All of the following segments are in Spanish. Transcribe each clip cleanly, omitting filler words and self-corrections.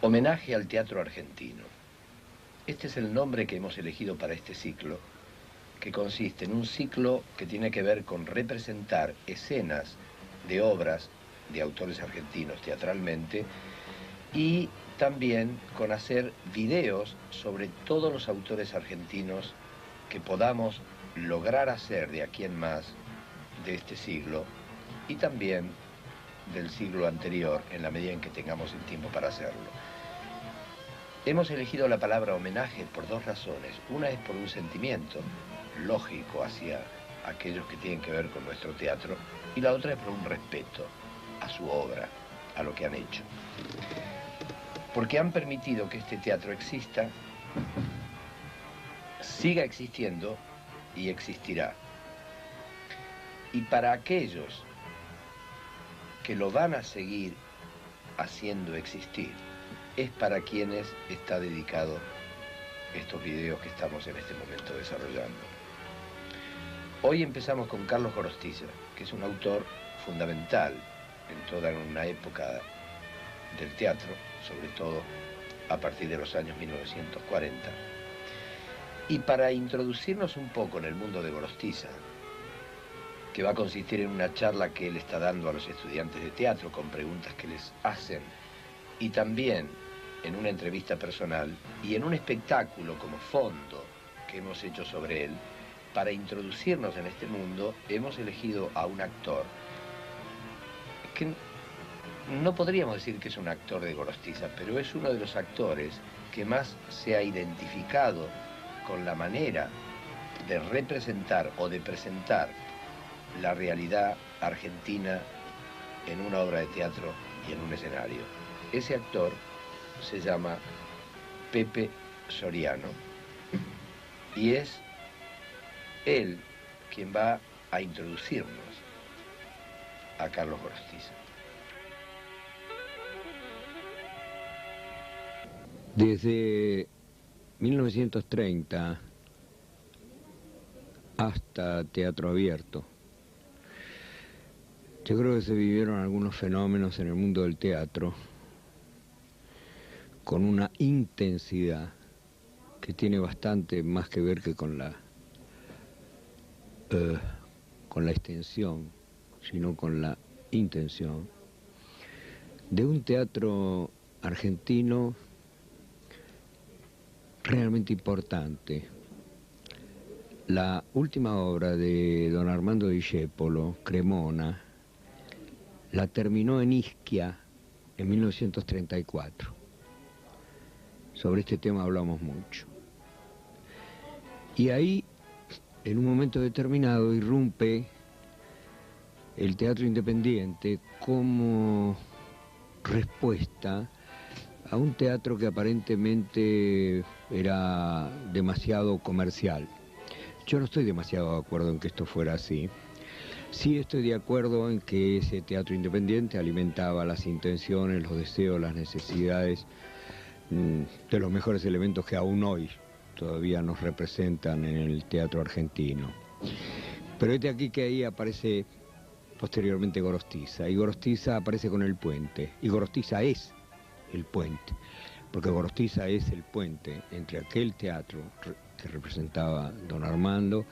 Homenaje al teatro argentino. Este es el nombre que hemos elegido para este ciclo, que consiste en un ciclo que tiene que ver con representar escenas de obras de autores argentinos teatralmente y también con hacer videos sobre todos los autores argentinos que podamos lograr hacer de aquí en más de este siglo y también del siglo anterior en la medida en que tengamos el tiempo para hacerlo. Hemos elegido la palabra homenaje por dos razones. Una es por un sentimiento lógico hacia aquellos que tienen que ver con nuestro teatro y la otra es por un respeto a su obra, a lo que han hecho. Porque han permitido que este teatro exista, siga existiendo y existirá. Y para aquellos que lo van a seguir haciendo existir, es para quienes está dedicado estos videos que estamos en este momento desarrollando. Hoy empezamos con Carlos Gorostiza, que es un autor fundamental en toda una época del teatro, sobre todo a partir de los años 1940. Y para introducirnos un poco en el mundo de Gorostiza, que va a consistir en una charla que él está dando a los estudiantes de teatro con preguntas que les hacen, y también en una entrevista personal y en un espectáculo como fondo que hemos hecho sobre él, para introducirnos en este mundo hemos elegido a un actor que no podríamos decir que es un actor de Gorostiza, pero es uno de los actores que más se ha identificado con la manera de representar o de presentar la realidad argentina en una obra de teatro y en un escenario. Ese actor se llama Pepe Soriano y es él quien va a introducirnos a Carlos Gorostiza. Desde 1930 hasta Teatro Abierto, yo creo que se vivieron algunos fenómenos en el mundo del teatro con una intensidad que tiene bastante más que ver que con la extensión, sino con la intención de un teatro argentino realmente importante. La última obra de don Armando Discépolo, Cremona, la terminó en Ischia en 1934. Sobre este tema hablamos mucho. Y ahí, en un momento determinado, irrumpe el teatro independiente como respuesta a un teatro que aparentemente era demasiado comercial. Yo no estoy demasiado de acuerdo en que esto fuera así. Sí estoy de acuerdo en que ese teatro independiente alimentaba las intenciones, los deseos, las necesidades de los mejores elementos que aún hoy todavía nos representan en el teatro argentino. Pero es de aquí que ahí aparece posteriormente Gorostiza, y Gorostiza aparece con el puente, y Gorostiza es el puente, porque Gorostiza es el puente entre aquel teatro que representaba don Armando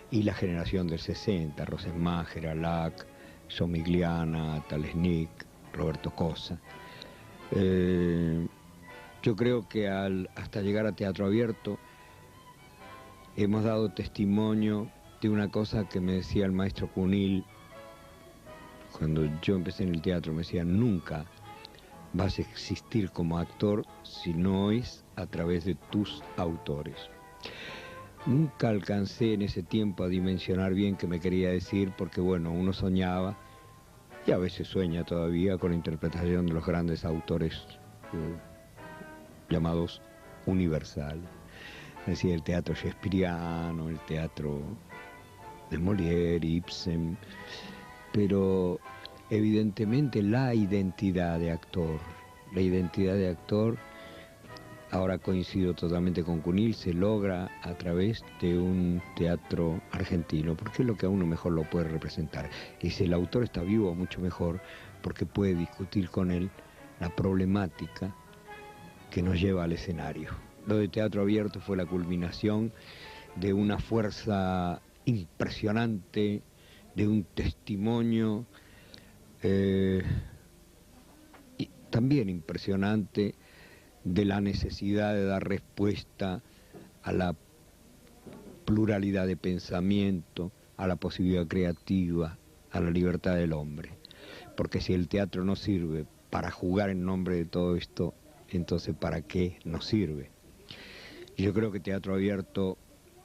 y la generación del 60, Rosenmacher, Alac, Somigliana, Talesnik, Roberto Cosa. Yo creo que hasta llegar a Teatro Abierto hemos dado testimonio de una cosa que me decía el maestro Cunil cuando yo empecé en el teatro. Me decía: nunca vas a existir como actor si no es a través de tus autores. Nunca alcancé en ese tiempo a dimensionar bien qué me quería decir, porque bueno, uno soñaba, y a veces sueña todavía, con la interpretación de los grandes autores llamados universal. Es decir, el teatro shakespeariano, el teatro de Molière, Ibsen, pero evidentemente la identidad de actor, ahora coincido totalmente con Cunil, se logra a través de un teatro argentino, porque es lo que a uno mejor lo puede representar. Y si el autor está vivo, mucho mejor, porque puede discutir con él la problemática que nos lleva al escenario. Lo de Teatro Abierto fue la culminación de una fuerza impresionante, de un testimonio y también impresionante de la necesidad de dar respuesta a la pluralidad de pensamiento, a la posibilidad creativa, a la libertad del hombre. Porque si el teatro no sirve para jugar en nombre de todo esto, entonces ¿para qué nos sirve? Yo creo que Teatro Abierto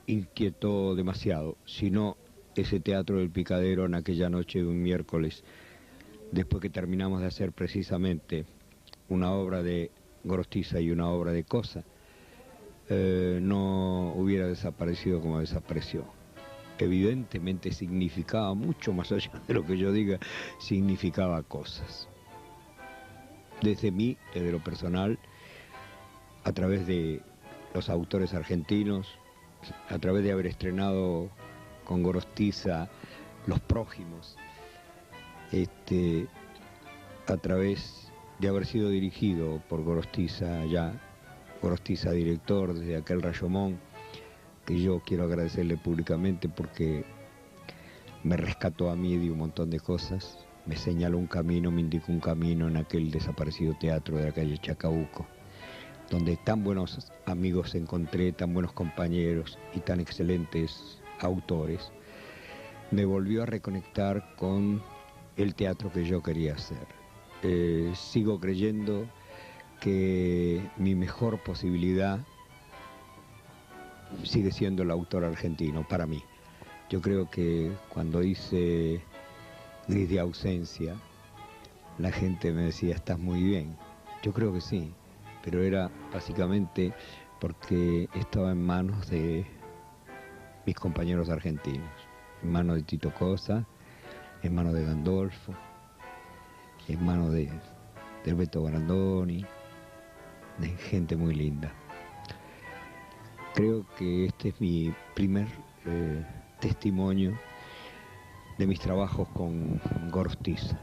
inquietó demasiado, si no ese Teatro del Picadero en aquella noche de un miércoles, después que terminamos de hacer precisamente una obra de Gorostiza y una obra de Cosa, no hubiera desaparecido como desapareció. Evidentemente significaba mucho más allá de lo que yo diga, significaba cosas. Desde mí, desde lo personal, a través de los autores argentinos, a través de haber estrenado con Gorostiza Los Prójimos, a través de haber sido dirigido por Gorostiza ya, Gorostiza director desde aquel Rayomón, que yo quiero agradecerle públicamente porque me rescató a mí de un montón de cosas, me señaló un camino, me indicó un camino en aquel desaparecido teatro de la calle Chacabuco, donde tan buenos amigos encontré, tan buenos compañeros y tan excelentes autores. Me volvió a reconectar con el teatro que yo quería hacer. Sigo creyendo que mi mejor posibilidad sigue siendo el autor argentino, para mí. Yo creo que cuando hice Gris de Ausencia, la gente me decía, estás muy bien. Yo creo que sí, pero era básicamente porque estaba en manos de mis compañeros argentinos, en manos de Tito Cosa, en manos de Gandolfo, en manos de Beto Brandoni, de gente muy linda. Creo que este es mi primer testimonio de mis trabajos con Gorostiza.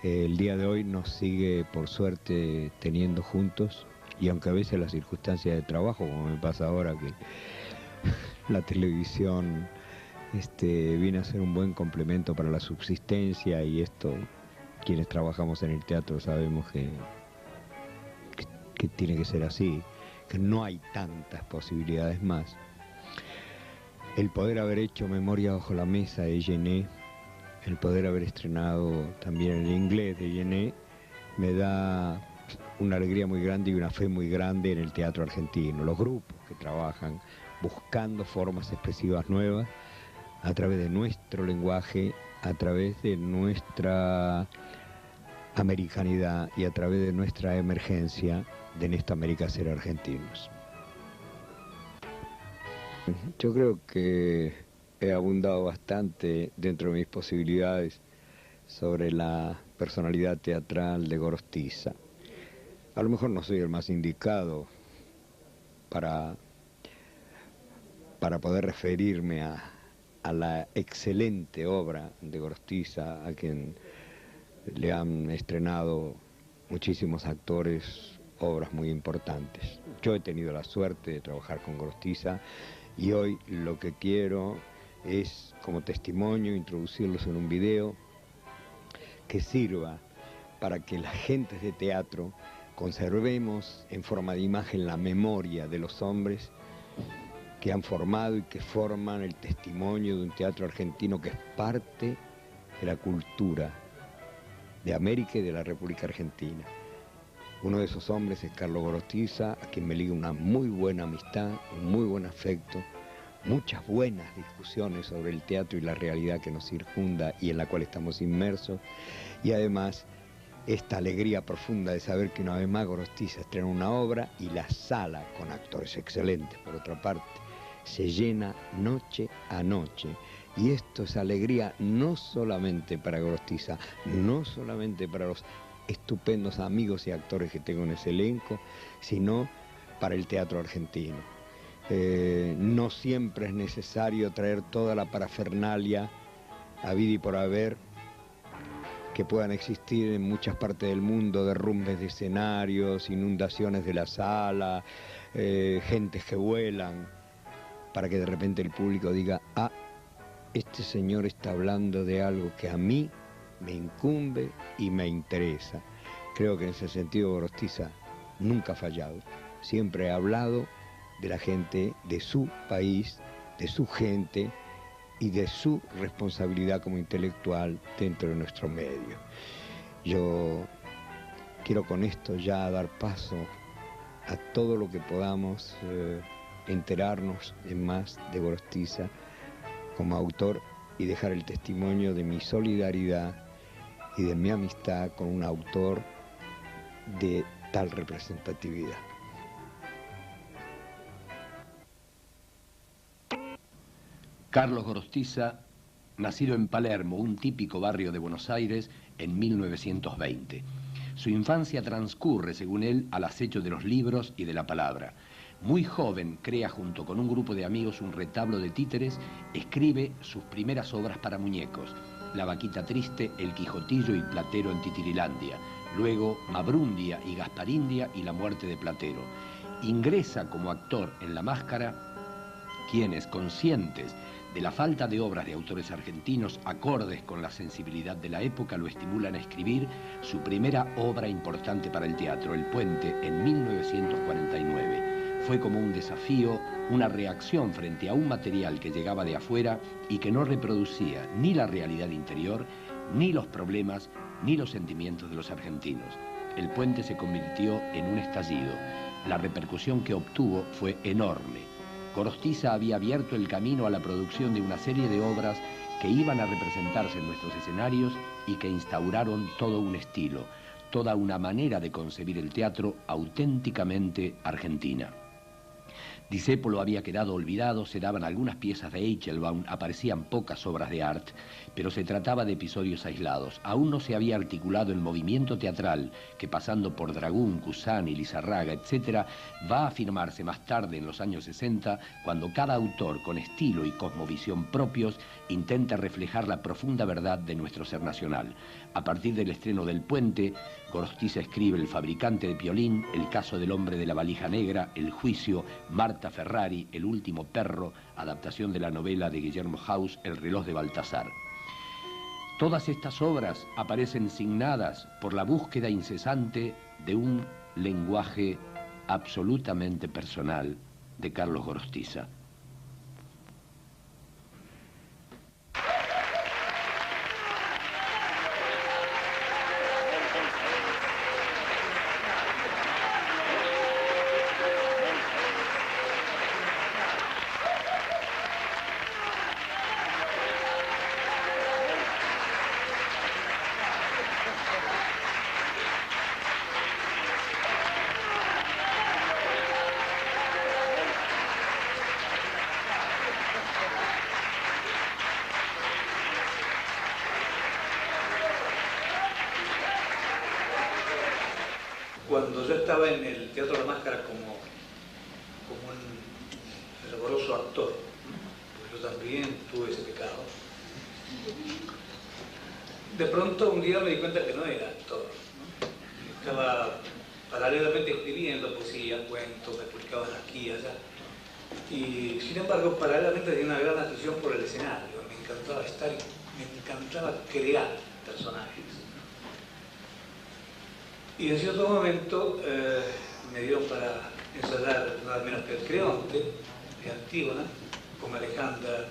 El día de hoy nos sigue, por suerte, teniendo juntos, y aunque a veces las circunstancias de trabajo, como me pasa ahora, que la televisión viene a ser un buen complemento para la subsistencia, y esto, quienes trabajamos en el teatro sabemos que tiene que ser así, que no hay tantas posibilidades más. El poder haber hecho Memoria bajo la mesa de Gené, el poder haber estrenado también El Inglés de Gené, me da una alegría muy grande y una fe muy grande en el teatro argentino. Los grupos que trabajan buscando formas expresivas nuevas a través de nuestro lenguaje, a través de nuestra americanidad y a través de nuestra emergencia de en esta América ser argentinos. Yo creo que he abundado bastante dentro de mis posibilidades sobre la personalidad teatral de Gorostiza. A lo mejor no soy el más indicado para poder referirme a la excelente obra de Gorostiza, a quien le han estrenado muchísimos actores obras muy importantes. Yo he tenido la suerte de trabajar con Gorostiza y hoy lo que quiero es, como testimonio, introducirlos en un video que sirva para que las gentes de teatro conservemos en forma de imagen la memoria de los hombres que han formado y que forman el testimonio de un teatro argentino que es parte de la cultura de América y de la República Argentina. Uno de esos hombres es Carlos Gorostiza, a quien me liga una muy buena amistad, un muy buen afecto, muchas buenas discusiones sobre el teatro y la realidad que nos circunda y en la cual estamos inmersos, y además esta alegría profunda de saber que una vez más Gorostiza estrena una obra y la sala, con actores excelentes por otra parte, se llena noche a noche. Y esto es alegría no solamente para Gorostiza, no solamente para los estupendos amigos y actores que tengo en ese elenco, sino para el teatro argentino. No siempre es necesario traer toda la parafernalia habida y por haber que puedan existir en muchas partes del mundo, derrumbes de escenarios, inundaciones de la sala, gentes que vuelan, para que de repente el público diga, ah, este señor está hablando de algo que a mí me incumbe y me interesa. Creo que en ese sentido Gorostiza nunca ha fallado. Siempre ha hablado de la gente, de su país, de su gente y de su responsabilidad como intelectual dentro de nuestro medio. Yo quiero con esto ya dar paso a todo lo que podamos enterarnos en más de Gorostiza como autor y dejar el testimonio de mi solidaridad y de mi amistad con un autor de tal representatividad. Carlos Gorostiza, nacido en Palermo, un típico barrio de Buenos Aires, en 1920. Su infancia transcurre, según él, al acecho de los libros y de la palabra. Muy joven, crea junto con un grupo de amigos un retablo de títeres, escribe sus primeras obras para muñecos, La Vaquita Triste, El Quijotillo y Platero en Titirilandia, luego Mabrundia y Gasparindia y La Muerte de Platero. Ingresa como actor en La Máscara, quienes, conscientes de la falta de obras de autores argentinos acordes con la sensibilidad de la época, lo estimulan a escribir su primera obra importante para el teatro, El Puente, en 1949. Fue como un desafío, una reacción frente a un material que llegaba de afuera y que no reproducía ni la realidad interior, ni los problemas, ni los sentimientos de los argentinos. El Puente se convirtió en un estallido. La repercusión que obtuvo fue enorme. Gorostiza había abierto el camino a la producción de una serie de obras que iban a representarse en nuestros escenarios y que instauraron todo un estilo, toda una manera de concebir el teatro auténticamente argentina. Discépolo había quedado olvidado, se daban algunas piezas de Eichelbaum, aparecían pocas obras de Art, pero se trataba de episodios aislados. Aún no se había articulado el movimiento teatral que, pasando por Dragún, Cusani, Lizarraga, etc., va a afirmarse más tarde en los años 60, cuando cada autor con estilo y cosmovisión propios intenta reflejar la profunda verdad de nuestro ser nacional. A partir del estreno del Puente, Gorostiza escribe El fabricante de Piolín, El caso del hombre de la valija negra, El juicio, Marta Ferrari, El último perro, adaptación de la novela de Guillermo Haus, El reloj de Baltasar. Todas estas obras aparecen signadas por la búsqueda incesante de un lenguaje absolutamente personal de Carlos Gorostiza. Cuando yo estaba en el Teatro La Máscara como un fervoroso actor, porque yo también tuve ese pecado, de pronto un día me di cuenta que no era actor, ¿no? Estaba paralelamente escribiendo poesía, cuentos, me publicaban aquí y allá, y sin embargo paralelamente tenía una gran afición por el escenario, me encantaba estar, me encantaba crear personajes. Y en cierto momento me dio para ensayar nada menos que el Creonte de Antígona, con Alejandra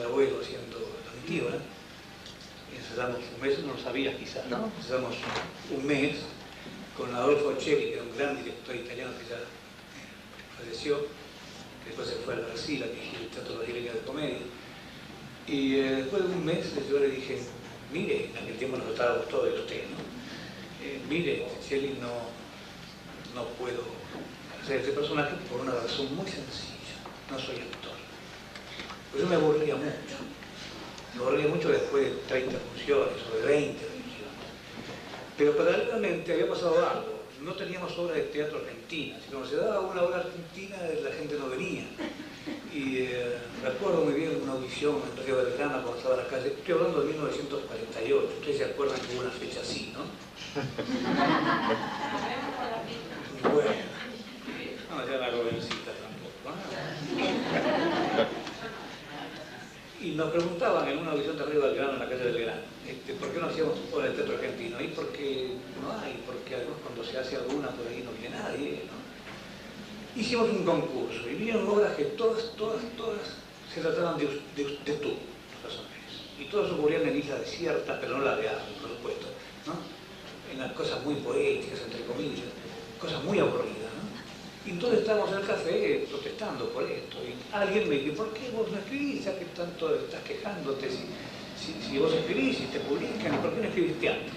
Abuelo haciendo Antígona. Y ensayamos un mes, no lo sabías quizás, ¿no? Ensayamos un mes con Adolfo Celi, que era un gran director italiano que ya falleció, que después se fue a Brasil a dirigir el Teatro Brasileño de Comedia. Y después de un mes yo le dije, mire, en aquel tiempo nos tratábamos todo de usted, ¿no? Mire, Celi, no puedo hacer este personaje por una razón muy sencilla. No soy actor. Pues yo me aburría mucho. Me aburría mucho después de 30 funciones o de 20 funciones. Pero paralelamente había pasado algo. no teníamos obra de teatro argentina. Si cuando se daba una obra argentina, la gente no venía. Y recuerdo muy bien una audición en Río Belgrano cuando estaba en la calle. Estoy hablando de 1948. Ustedes se acuerdan que hubo una fecha así, ¿no? Bueno, no, ya la jovencita tampoco, ¿no? Y nos preguntaban en una audición de Río Belgrano, en la calle Belgrano, ¿por qué no hacíamos obra de teatro argentino? Y porque no hay, porque además cuando se hace alguna por ahí no viene nadie, ¿no? Hicimos un concurso y vinieron obras que todas se trataban de tú, los personajes. Y todos ocurrían en islas desiertas, pero no la de Arles, por supuesto, ¿no? En las cosas muy poéticas, entre comillas, cosas muy aburridas, ¿no? Y entonces estábamos en el café protestando por esto. Y alguien me dijo, ¿por qué vos no escribís? ¿A qué tanto estás quejándote? Si vos escribís y te publican, ¿por qué no escribís teatro?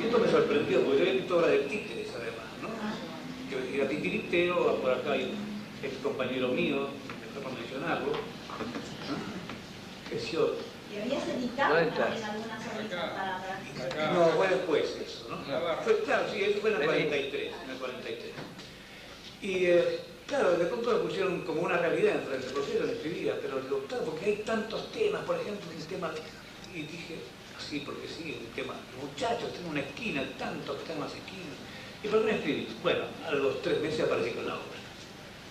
Y esto me sorprendió, porque yo había escrito obras de títeres, además, ¿no? Que era titiritero, por acá hay un ex compañero mío, mejor no mencionarlo, ¿no? Gesio. ¿Y habías editado en algunas obras para... No, fue después eso, ¿no? Fue, claro, sí, eso fue en el 43, Y claro, de pronto me pusieron como una realidad enfrente, porque yo lo escribía, pero digo, claro, porque hay tantos temas, por ejemplo, el tema de... Y dije, así, porque sí, el tema, muchachos, tengo una esquina, tantos temas esquinas. ¿Y por qué no escribí? Bueno, a los 3 meses aparecí con la obra.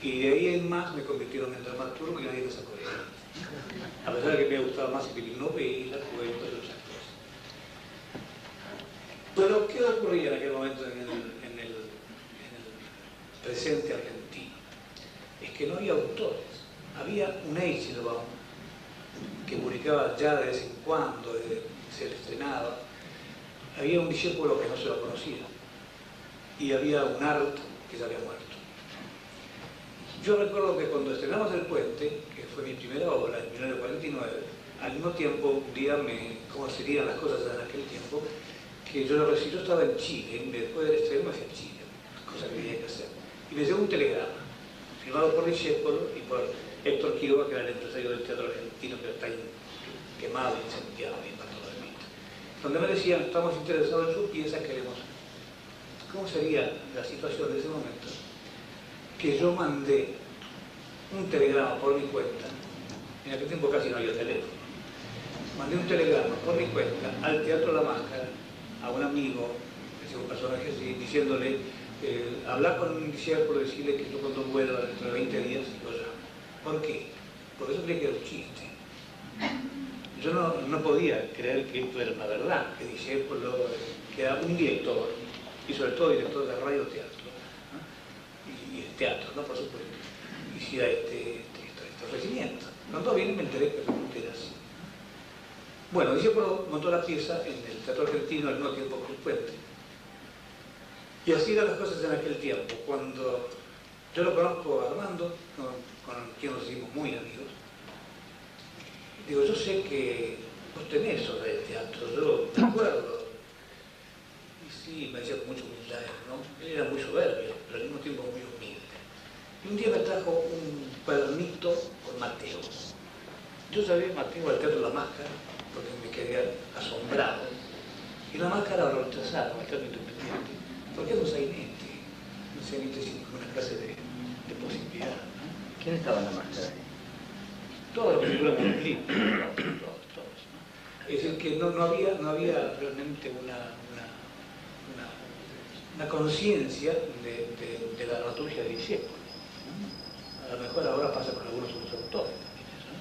Y de ahí en más me convirtieron en dramaturgo y nadie me sacó de ahí. A pesar de que me gustaba más escribir novelas, cuentos y otras cosas. Pero, ¿qué ocurría en aquel momento en el presente argentino? Es que no había autores. Había un Eichelbaum que publicaba ya de vez en cuando, se le estrenaba. Había un discípulo que no se lo conocía. Y había un Art que ya había muerto. Yo recuerdo que cuando estrenamos El Puente, que fue mi primera obra en 1949, al mismo tiempo, un día cómo serían las cosas en aquel tiempo, que yo lo recibí, yo estaba en Chile, después del estreno me fui a Chile, cosa que tenía que hacer. Y me llegó un telegrama, firmado por Discépolo y por Héctor Quiroga, que era el empresario del teatro argentino, que está quemado, incendiado y para todo el mundo, donde me decían, estamos interesados en su pieza, queremos... ¿Cómo sería la situación de ese momento? Que yo mandé un telegrama por mi cuenta, en aquel tiempo casi no había teléfono, mandé un telegrama por mi cuenta al Teatro La Máscara, a un amigo, que es un personaje así, diciéndole, hablar con un discípulo, decirle que yo cuando vuelva dentro de 20 días lo llamo. ¿Por qué? Porque eso creía que era un chiste. Yo no podía creer que esto era una verdad, que discípulo, que era un director, y sobre todo director de radio teatro, ¿no? y el teatro, ¿no? Por supuesto, hiciera este ofrecimiento. Cuando vine me enteré que era así. Bueno, Discépolo montó la pieza en el Teatro Argentino al mismo tiempo que El Puente. Y así eran las cosas en aquel tiempo. Cuando yo lo conozco a Armando, con quien nos hicimos muy amigos, digo, yo sé que vos tenés obra de teatro, yo me acuerdo. Y sí, me decía con mucha humildad, ¿no? Él era muy soberbio, pero al mismo tiempo muy humilde. Y un día me trajo un cuadernito con Mateo. Yo sabía Mateo al Teatro La Máscara, porque me quedé asombrado. Y La Máscara lo rechazaron, al Teatro Independiente. ¿Por qué no sainete? No sainete sin ninguna clase de posibilidad, ¿no? ¿Quién estaba en La Máscara? Todos los que figuran en el libro, todos, ¿no? Es decir, que no había realmente una conciencia de la dramaturgia de Discépolo, ¿no? A lo mejor ahora pasa con algunos otros autores también, ¿no?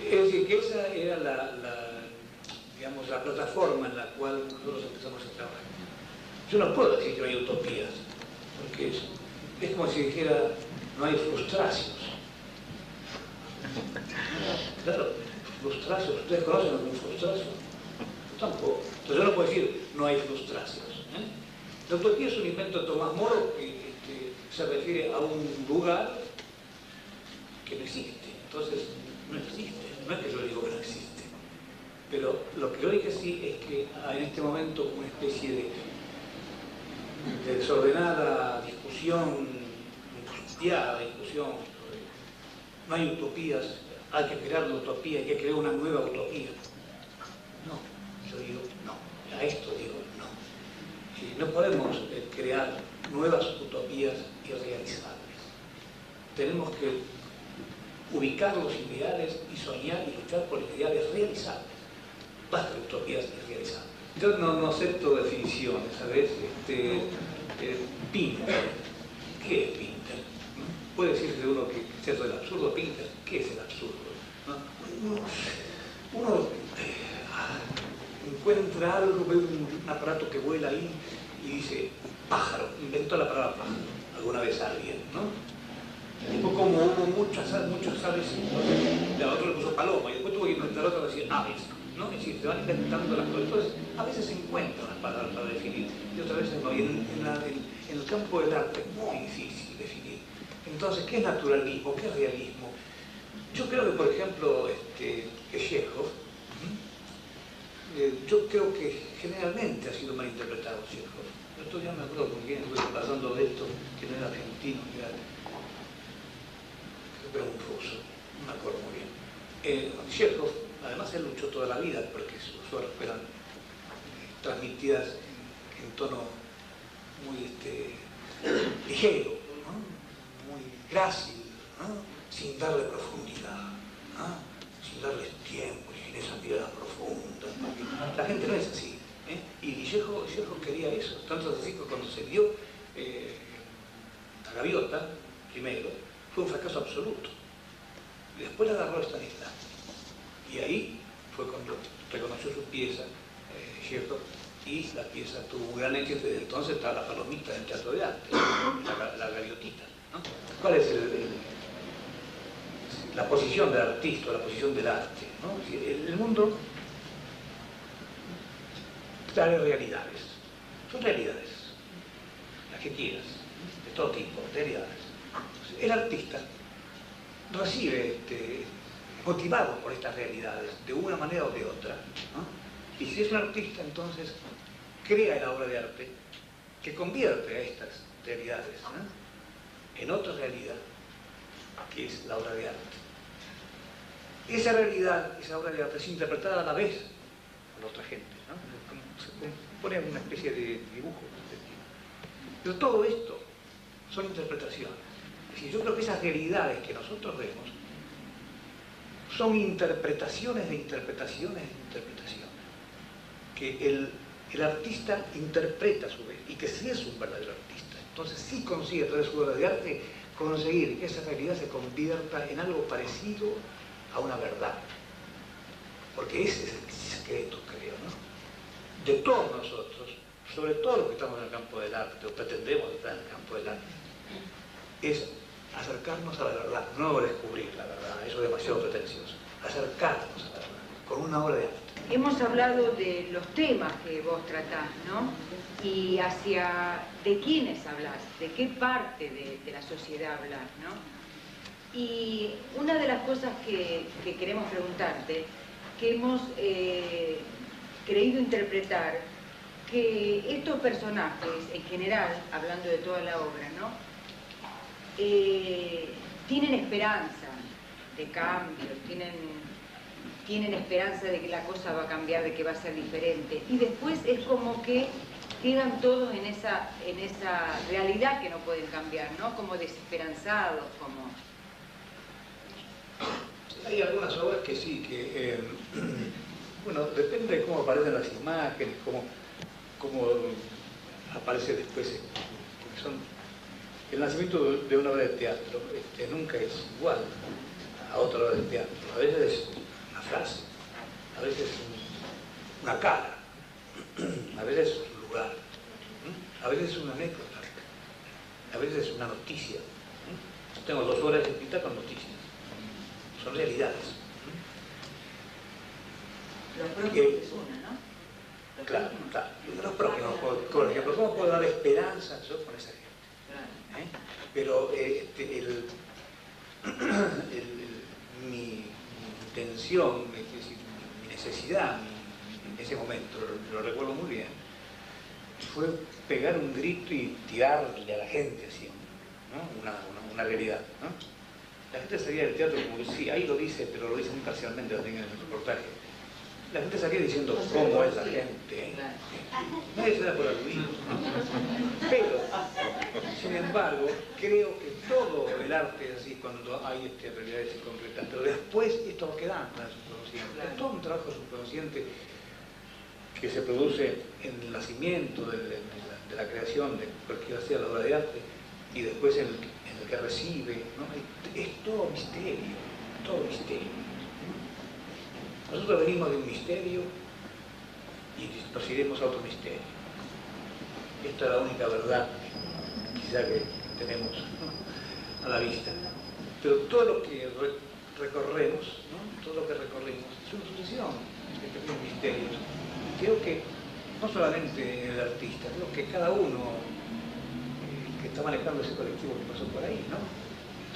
Es decir, que esa era digamos, la plataforma en la cual nosotros empezamos a trabajar. Yo no puedo decir que no hay utopías, porque es como si dijera, no hay frustracios. Claro, frustracios, ¿ustedes conocen algún frustracio? Yo tampoco. Entonces yo no puedo decir, no hay frustracios. La utopía es un invento de Tomás Moro que se refiere a un lugar que no existe. Entonces, no existe. No es que yo digo que no existe. Pero lo que yo digo que sí es que hay en este momento una especie de desordenada discusión, angustiada discusión. No hay utopías, hay que crear la utopía, hay que crear una nueva utopía. No, yo digo no. A esto digo no. No podemos crear nuevas utopías irrealizables. Tenemos que ubicar los ideales y soñar y luchar por ideales realizables. Basta de utopías irrealizables. Yo no acepto definiciones, ¿sabes? Pinter. ¿Qué es Pinter? Puede decirse de uno que es cierto del absurdo. Pinter, ¿qué es el absurdo? Uno encuentra algo, ve un aparato que vuela ahí y dice, pájaro, inventó la palabra pájaro alguna vez alguien, ¿no? Después como hubo muchas aves, el otro le puso paloma y después tuvo que inventar otro que decía aves, ¿no? Es decir, se van inventando las cosas. Entonces, a veces se encuentran las palabras para definir y otras veces no. Y en el campo del arte es muy difícil definir. Entonces, ¿qué es naturalismo? ¿Qué es realismo? Yo creo que, por ejemplo, que Chekhov, yo creo que generalmente ha sido mal interpretado Chekhov. El otro día me acuerdo con quien estuve pasando de esto, que no era argentino, que era un ruso, no me acuerdo muy bien. Chekhov, además él luchó toda la vida porque sus obras eran transmitidas en tono muy ligero, ¿no? Muy grácil, ¿no? Sin darle profundidad, ¿no? Sin darle tiempo y sin esa mirada profunda. La gente no es así, ¿eh? Y Chekhov quería eso, tanto así que cuando se dio la gaviota, primero, fue un fracaso absoluto. Y después la agarró Stanislavski. Y ahí fue cuando reconoció su pieza, Chekhov, y la pieza tuvo un gran éxito. Desde entonces está la palomita del teatro de arte, la gaviotita, ¿no? ¿Cuál es la posición del artista, la posición del arte, ¿no? El mundo trae realidades, son realidades, las que quieras, de todo tipo, realidades. El artista recibe, motivado por estas realidades, de una manera o de otra, ¿no? Y si es un artista, entonces crea la obra de arte que convierte a estas realidades, ¿no?, en otra realidad, que es la obra de arte. Esa realidad, esa obra de arte es interpretada a la vez por otra gente, ¿no? Se compone una especie de dibujo. Pero todo esto son interpretaciones. Es decir, yo creo que esas realidades que nosotros vemos son interpretaciones de interpretaciones de interpretaciones, que el artista interpreta a su vez, y que sí es un verdadero artista. Entonces sí consigue a través de su obra de arte conseguir que esa realidad se convierta en algo parecido a una verdad. Porque ese es el secreto, creo, ¿no?, de todos nosotros, sobre todo los que estamos en el campo del arte, o pretendemos estar en el campo del arte, es acercarnos a la verdad, no descubrir la verdad, eso es demasiado pretencioso, acercarnos a la verdad, con una obra de arte. Hemos hablado de los temas que vos tratás, ¿no? Y de quiénes hablás, de qué parte de la sociedad hablás, ¿no? Y una de las cosas que queremos preguntarte, que hemos creído interpretar, que estos personajes, en general, hablando de toda la obra, ¿no?, tienen esperanza de cambio, tienen esperanza de que la cosa va a cambiar, de que va a ser diferente. Y después es como que quedan todos en esa realidad que no pueden cambiar, ¿no? Como desesperanzados, como... Hay algunas obras que sí, que... bueno, depende de cómo aparecen las imágenes, cómo aparece después, porque son... El nacimiento de una obra de teatro nunca es igual a otra obra de teatro. A veces es una frase, a veces es una cara, a veces es un lugar, a veces es una anécdota, a veces es una noticia. Tengo 2 horas escritas con noticias, son realidades. Lo propio es una, ¿no? Claro. Lo propio, por ejemplo, ¿cómo puedo dar esperanza yo con esa gente? Pero mi intención, es decir, mi necesidad en ese momento, lo recuerdo muy bien, fue pegar un grito y tirarle a la gente así, ¿no?, una realidad, ¿no? La gente salía del teatro como que sí, ahí lo dice, pero lo dice muy parcialmente, lo tengo en el reportaje. La gente salía diciendo cómo es la gente, ¿eh? Nadie se da por aludido, ¿no? Pero, sin embargo, creo que todo el arte es así cuando hay realidades concretas. Pero después esto va quedando en el subconsciente. Es todo un trabajo subconsciente que se produce en el nacimiento de la creación de cualquiera sea la obra de arte y después en el que recibe, ¿no? Es todo misterio, todo misterio. Nosotros venimos de un misterio y percibimos otro misterio. Esta es la única verdad, quizá, que tenemos, ¿no?, a la vista. Pero todo lo que recorremos, ¿no?, todo lo que recorrimos es una sucesión de pequeños misterios. Creo que no solamente el artista, creo que cada uno que está manejando ese colectivo que pasó por ahí, ¿no?,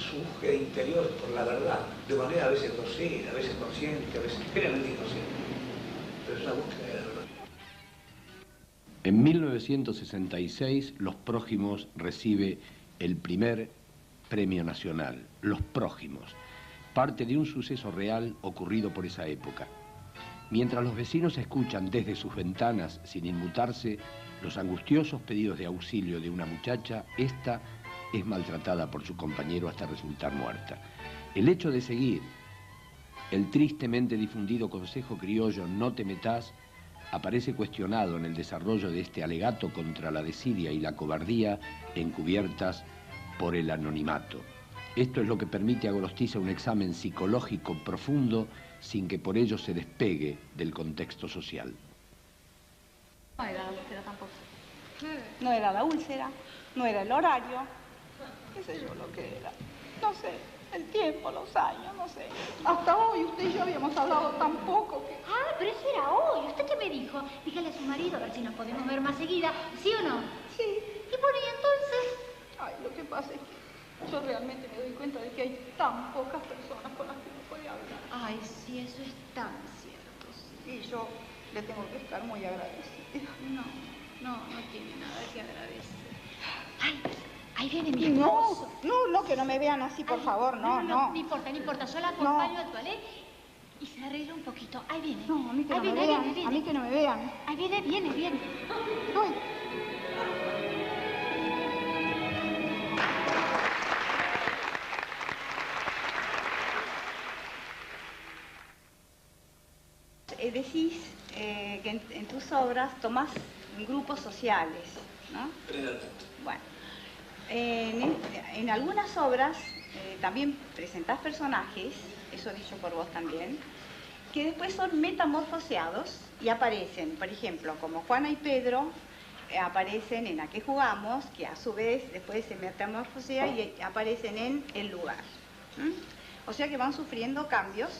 su búsqueda interior por la verdad, de manera a veces grosera, a veces consciente, a veces plenamente inconsciente, pero es una búsqueda de la verdad. En 1966, Los Prójimos recibe el primer premio nacional, Los Prójimos, parte de un suceso real ocurrido por esa época. Mientras los vecinos escuchan desde sus ventanas, sin inmutarse, los angustiosos pedidos de auxilio de una muchacha, esta es maltratada por su compañero hasta resultar muerta. El hecho de seguir el tristemente difundido consejo criollo "no te metás" aparece cuestionado en el desarrollo de este alegato contra la desidia y la cobardía encubiertas por el anonimato. Esto es lo que permite a Gorostiza un examen psicológico profundo sin que por ello se despegue del contexto social. No era la úlcera tampoco. No era la úlcera, no era el horario, qué sé yo lo que era. No sé, el tiempo, los años, no sé. Hasta hoy usted y yo habíamos hablado tan poco que... Ah, pero eso era hoy. ¿Usted qué me dijo? Dígale a su marido a ver si nos podemos ver más seguida, ¿sí o no? Sí. Y bueno, ¿y entonces? Ay, lo que pasa es que yo realmente me doy cuenta de que hay tan pocas personas con las que uno puede hablar. Ay, sí, eso es tan cierto. Sí. Y yo le tengo que estar muy agradecida. No tiene nada que agradecer. Ay, ahí viene mi esposo. No, que no me vean así, por favor, no. No importa, yo la acompaño al toilet y se arregla un poquito. Ahí viene. No, a mí que no me vean, a mí que no me vean. Ahí viene. Voy. Decís que en tus obras tomás grupos sociales, ¿no? Bueno, en algunas obras también presentás personajes, eso dicho por vos también, que después son metamorfoseados y aparecen, por ejemplo, como Juana y Pedro, aparecen en A qué jugamos, que a su vez después se metamorfosea y aparecen en El lugar. O sea que van sufriendo cambios.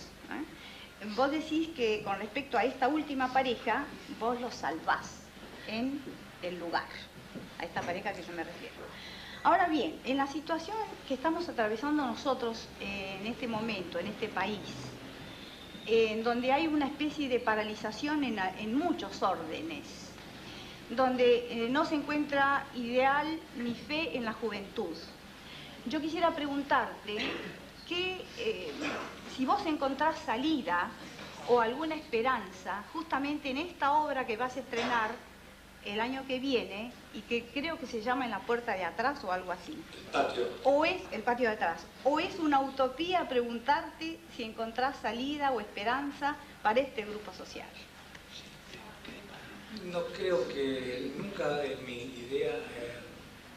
Vos decís que con respecto a esta última pareja, vos los salvás en El lugar, a esta pareja que yo me refiero. Ahora bien, en la situación que estamos atravesando nosotros en este momento, en este país, en donde hay una especie de paralización en muchos órdenes, donde no se encuentra ideal ni fe en la juventud. Yo quisiera preguntarte que si vos encontrás salida o alguna esperanza justamente en esta obra que vas a estrenar el año que viene y que creo que se llama En la puerta de atrás o algo así. El patio. O es el patio de atrás. O es una utopía preguntarte si encontrás salida o esperanza para este grupo social. No creo que nunca es mi idea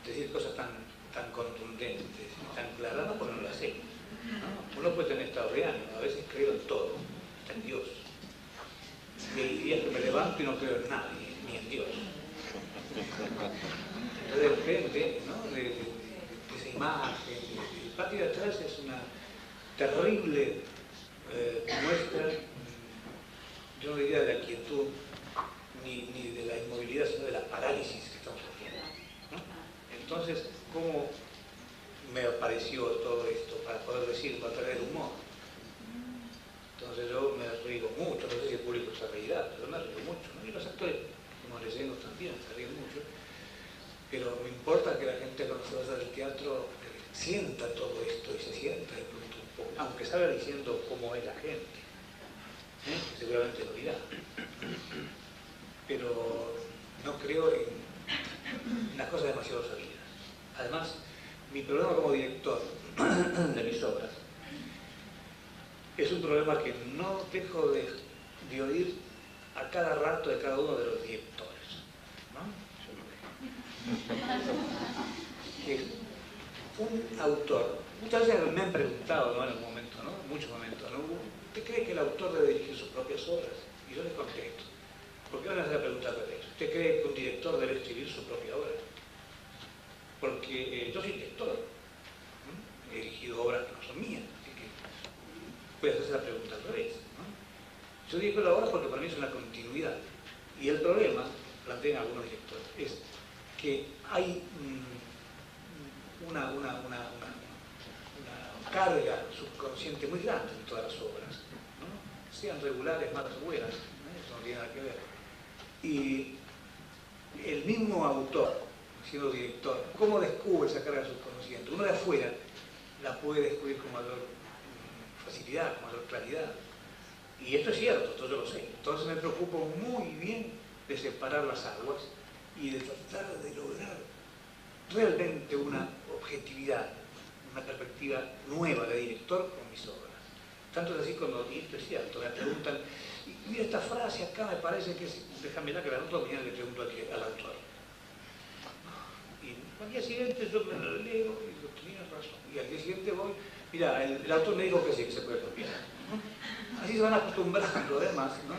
decir cosas tan contundentes y tan claras, no, porque no las sé. ¿No? Uno puede tener estado de ánimo, a veces creo en todo, hasta en Dios. Y hay días que me levanto y no creo en nadie, ni en Dios. Entonces depende, ¿no?, de esa imagen. El patio de atrás es una terrible muestra, yo no diría de la quietud, ni de la inmovilidad, sino de la parálisis que estamos sufriendo, ¿no? Entonces, ¿cómo me apareció todo esto? Para poder decir, para traer humor. Entonces yo me río mucho, no sé si el público se reirá, pero me río mucho, ¿no? Y los actores, como leyenos también, se ríen mucho. Pero me importa que la gente conocedora del teatro sienta todo esto y se sienta de pronto un poco, aunque salga diciendo cómo es la gente, que seguramente lo dirá. Pero no creo en las cosas demasiado sabidas. Además, mi problema como director de mis obras es un problema que no dejo de oír a cada rato de cada uno de los directores, ¿no? Que un autor, muchas veces me han preguntado, ¿no? En algún momento, ¿no? En muchos momentos, ¿no? ¿Usted cree que el autor debe dirigir sus propias obras? Y yo les contesto, ¿por qué van a hacer la pregunta al revés? ¿Usted cree que un director debe escribir su propia obra? Porque yo soy director, ¿no? He dirigido obras que no son mías, así que puede hacerse la pregunta al revés, ¿no? Yo dirijo la obra porque para mí es una continuidad. Y el problema, plantean algunos directores, es que hay una carga subconsciente muy grande en todas las obras, ¿no? Sean regulares, malas o buenas, ¿no? Eso no tiene nada que ver. Y el mismo autor, siendo director, ¿cómo descubre esa carga subconsciente? Uno de afuera la puede descubrir con mayor facilidad, con mayor claridad. Y esto es cierto, esto yo lo sé. Entonces me preocupo muy bien de separar las aguas y de tratar de lograr realmente una objetividad, una perspectiva nueva de director con mis obras. Tanto es así cuando, y esto es cierto, me preguntan, mira esta frase acá, me parece que es, déjame que la noto, mañana le pregunto al autor. Y al día siguiente yo me lo leo y digo, tenías razón. Y al día siguiente voy, mira, el autor me dijo que sí, que se puede copiar, ¿no? Así se van acostumbrando además, ¿no?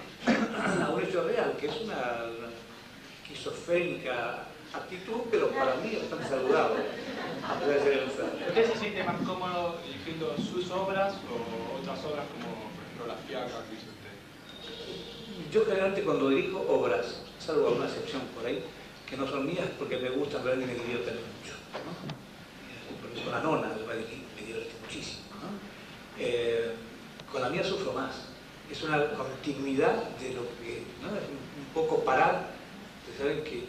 A un hecho real, que es una esquizofrénica actitud, pero para mí es bastante saludable, a pesar de ser enfermo. ¿Usted se siente más cómodo dirigiendo sus obras o otras obras como, por ejemplo, La Fiaca que hizo usted? Yo generalmente cuando dirijo obras, salvo alguna excepción por ahí, que no son mías porque me gustan, pero me divierten mucho, ¿no? Por ejemplo, La Nona me divierte muchísimo, ¿no? Con la mía sufro más. Es una continuidad de lo que, ¿no? Es un poco parar. Ustedes saben que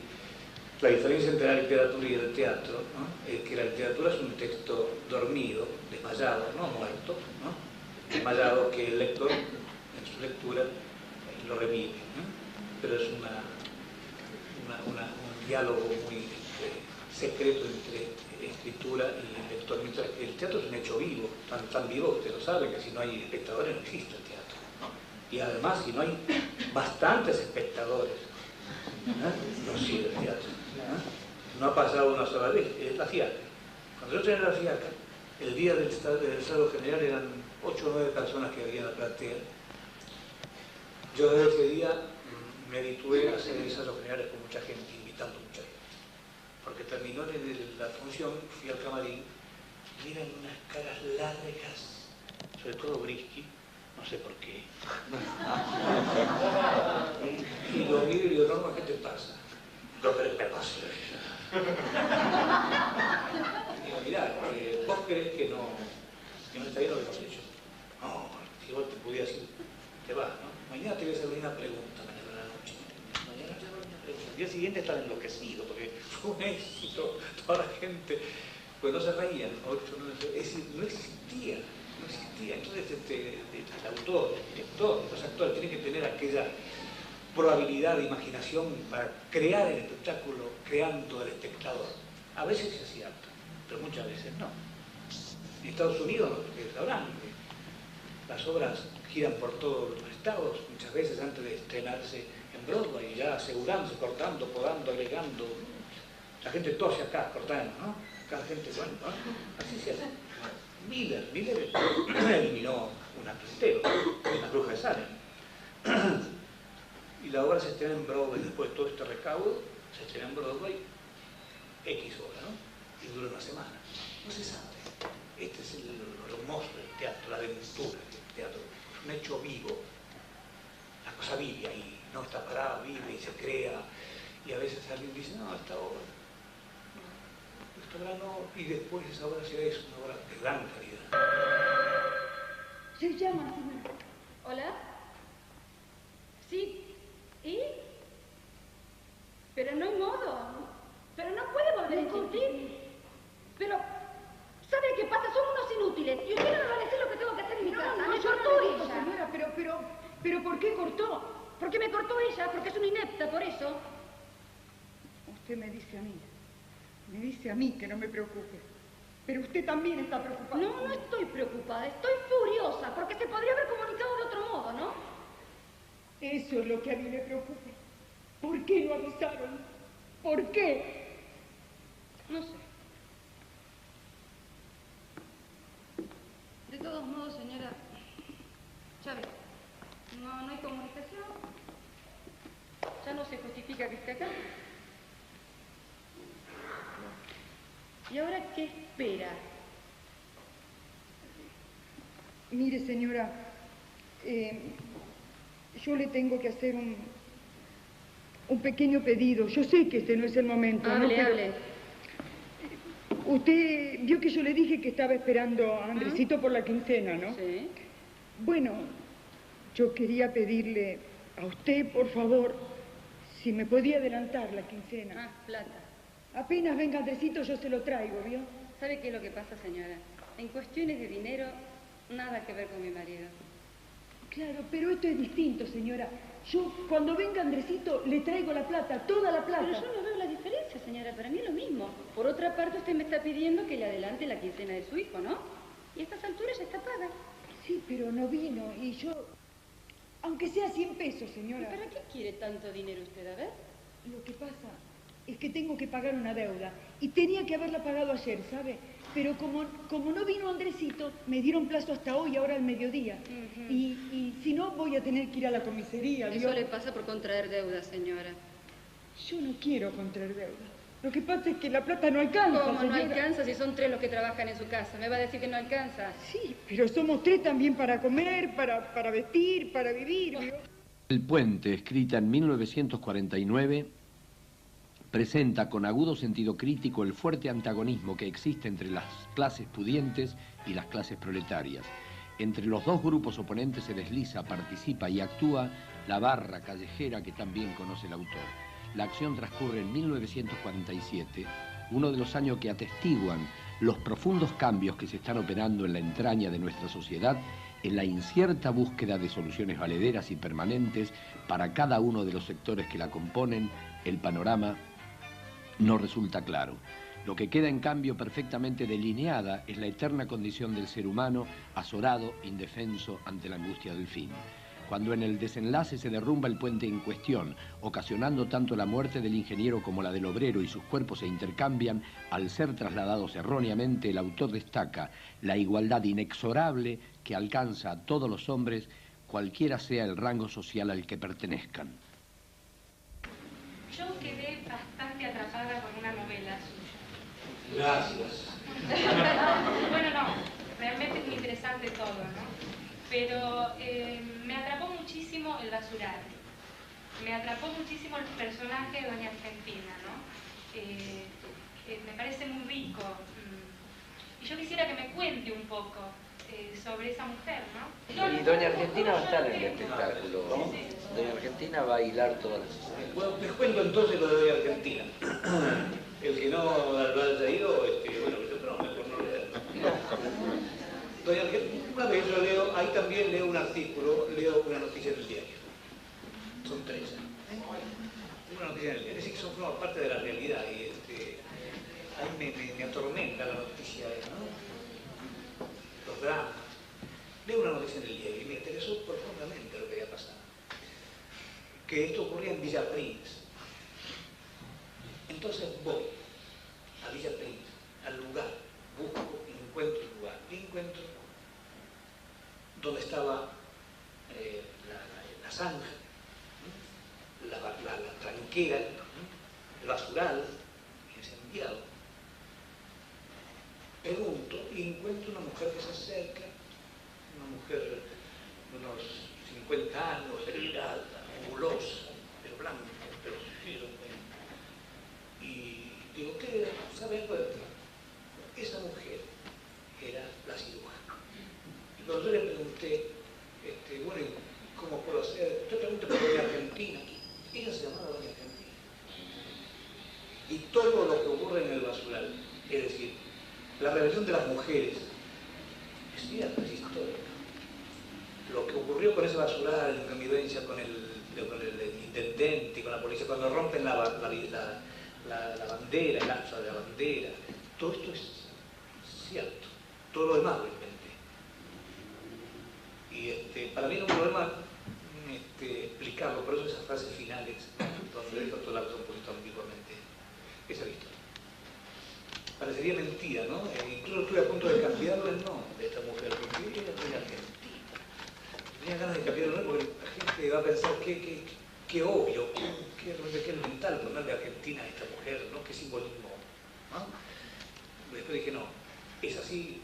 la diferencia entre la literatura y el teatro, ¿no? Es que la literatura es un texto dormido, desmayado, no muerto, ¿no? Desmayado, que el lector en su lectura lo revive, ¿no? Pero es un diálogo muy secreto entre escritura y lector, mientras que el teatro es un hecho vivo, tan vivo, usted lo sabe, que si no hay espectadores no existe el teatro, ¿no? Y además, si no hay bastantes espectadores, ¿no? No sirve el teatro, ¿no? No ha pasado una sola vez. La Fiaca, cuando yo tenía La Fiaca, el día del ensayo general eran 8 o 9 personas que había en la platea. Yo desde ese día me habitué a hacer ensayos generales con mucha gente, invitando mucha gente. Porque terminó la función, fui al camarín, y eran unas caras largas, sobre todo Brisky, no sé por qué. Y lo vi y digo, Norma, ¿qué te pasa? Lo que me pasa. Digo, mirá, ¿vos crees que no está bien lo que hemos hecho? No, si vos te pudieras ir, te vas, ¿no? Mañana te voy a hacer una pregunta, mañana a la noche. Mañana te voy a hacer una pregunta. El día siguiente estaba enloquecido, porque fue un éxito, toda la gente, pues no se reían, es decir, no existía. Entonces el autor, el director, los actores tienen que tener aquella probabilidad de imaginación para crear el espectáculo creando al espectador. A veces es cierto, pero muchas veces no. En Estados Unidos, ustedes sabrán, las obras giran por todos los estados, muchas veces antes de estrenarse en Broadway, ya asegurándose, cortando, podando, agregando. La gente tose acá, cortando, ¿no? Cada gente, bueno, ¿no? Así se hace. Miller eliminó una Cristero, La Bruja de Salem. Y la obra se estrena en Broadway, después de todo este recaudo, se estrena en Broadway, X hora, ¿no? Y dura una semana. No se sabe. Este es lo hermoso del teatro, la aventura del teatro. Es un hecho vivo. La cosa vive ahí, no está parada, vive y se crea. Y a veces alguien dice, no, esta obra no, y después esa obra ya es una obra de gran calidad. Se llama. ¿Hola? Sí. ¿Y? Pero no hay modo. Pero no puede volver a insistir. Pero, ¿sabe qué pasa? Son unos inútiles. Y usted no me va a decir lo que tengo que hacer en mi casa. Me cortó ella. Señora, pero ¿por qué cortó? Porque me cortó ella, porque es una inepta, por eso. Usted me dice a mí. Me dice a mí que no me preocupe. Pero usted también está preocupada. No, no estoy preocupada, estoy furiosa, porque se podría haber comunicado de otro modo, ¿no? Eso es lo que a mí me preocupa. ¿Por qué no avisaron? ¿Por qué? No sé. De todos modos, señora, ya ve, no hay comunicación. Ya no se justifica que esté acá. ¿Y ahora qué espera? Mire, señora, yo le tengo que hacer un pequeño pedido. Yo sé que este no es el momento, hable, ¿no? Pero hable. usted vio que yo le dije que estaba esperando a Andresito por la quincena, ¿no? Sí. Bueno, yo quería pedirle a usted, por favor, si me podía adelantar la quincena. Ah, plata. Apenas venga Andresito, yo se lo traigo, ¿vio? ¿Sabe qué es lo que pasa, señora? En cuestiones de dinero, nada que ver con mi marido. Claro, pero esto es distinto, señora. Yo, cuando venga Andresito, le traigo la plata, toda la plata. Pero yo no veo la diferencia, señora. Para mí es lo mismo. Por otra parte, usted me está pidiendo que le adelante la quincena de su hijo, ¿no? Y a estas alturas ya está paga. Sí, pero no vino y yo... Aunque sea 100 pesos, señora. ¿Y para qué quiere tanto dinero usted? A ver. Lo que pasa es que tengo que pagar una deuda y tenía que haberla pagado ayer, ¿sabe? Pero como no vino Andresito, me dieron plazo hasta hoy, ahora al mediodía. Y si no, voy a tener que ir a la comisaría, ¿vio? Eso le pasa por contraer deuda, señora. Yo no quiero contraer deuda. Lo que pasa es que la plata no alcanza, ¿Cómo no señora? alcanza si son 3 los que trabajan en su casa? ¿Me va a decir que no alcanza? Sí, pero somos 3 también para comer, para vestir, para vivir, ¿vio? El puente, escrita en 1949, presenta con agudo sentido crítico el fuerte antagonismo que existe entre las clases pudientes y las clases proletarias. Entre los dos grupos oponentes se desliza, participa y actúa la barra callejera que también conoce el autor. La acción transcurre en 1947, uno de los años que atestiguan los profundos cambios que se están operando en la entraña de nuestra sociedad, en la incierta búsqueda de soluciones valederas y permanentes para cada uno de los sectores que la componen. El panorama no resulta claro. Lo que queda en cambio perfectamente delineada es la eterna condición del ser humano, azorado, indefenso ante la angustia del fin. Cuando en el desenlace se derrumba el puente en cuestión, ocasionando tanto la muerte del ingeniero como la del obrero y sus cuerpos se intercambian, al ser trasladados erróneamente, el autor destaca la igualdad inexorable que alcanza a todos los hombres, cualquiera sea el rango social al que pertenezcan. Yo quedé bastante atrapada con una novela suya. Gracias. Bueno, no, realmente es muy interesante todo, ¿no? Pero me atrapó muchísimo el basural. Me atrapó muchísimo el personaje de Doña Argentina, ¿no? Me parece muy rico. Y yo quisiera que me cuente un poco sobre esa mujer, ¿no? Y Doña Argentina va a estar en el espectáculo. Doña Argentina va a hilar todas las escenas. Bueno, les cuento entonces lo de Doña Argentina. El que no lo haya ido, bueno, pero mejor no leerlo. Doña Argentina, una vez yo leo, ahí también leo un artículo, leo una noticia del diario. Son 3. Una noticia del diario, es decir, que son forma parte de la realidad y ahí me atormenta la noticia, ¿no? Los dramas. Leo una noticia en el diario y me interesó profundamente lo que había pasado. Que esto ocurría en Villa Prince. Entonces voy a Villa Prince, al lugar, busco, encuentro el lugar, y encuentro donde estaba la zanja, la tranquera, el basural, incendiado. Pregunto y encuentro una mujer que se acerca, una mujer de unos 50 años, delgada, angulosa, pelo blanco, pelo sucio. Y digo, ¿qué sabe algo de ti? Esa mujer era la cirujana. Y cuando yo le pregunté, bueno, ¿cómo puedo hacer? Yo pregunté por Doña Argentina. Ella se llamaba Doña Argentina. Y todo lo que ocurre en el basural, es decir, la rebelión de las mujeres, es cierto, es histórica. Lo que ocurrió con ese basural, en convivencia con el intendente y con la policía, cuando rompen la la bandera, el asta de la bandera, todo esto es cierto. Todo lo demás lo inventé. Y para mí no es un problema explicarlo, por eso esas frases finales, donde dejo toda la cosa un poquito ambiguamente. Esa es la historia. Parecería mentira, ¿no? Incluso estuve a punto de cambiarlo el nombre de esta mujer, porque ella es argentina. Tenía ganas de cambiarlo el nombre porque la gente va a pensar qué obvio, qué elemental ponerle Argentina a esta mujer, ¿no? Qué simbolismo, ¿no? Después dije, no, es así.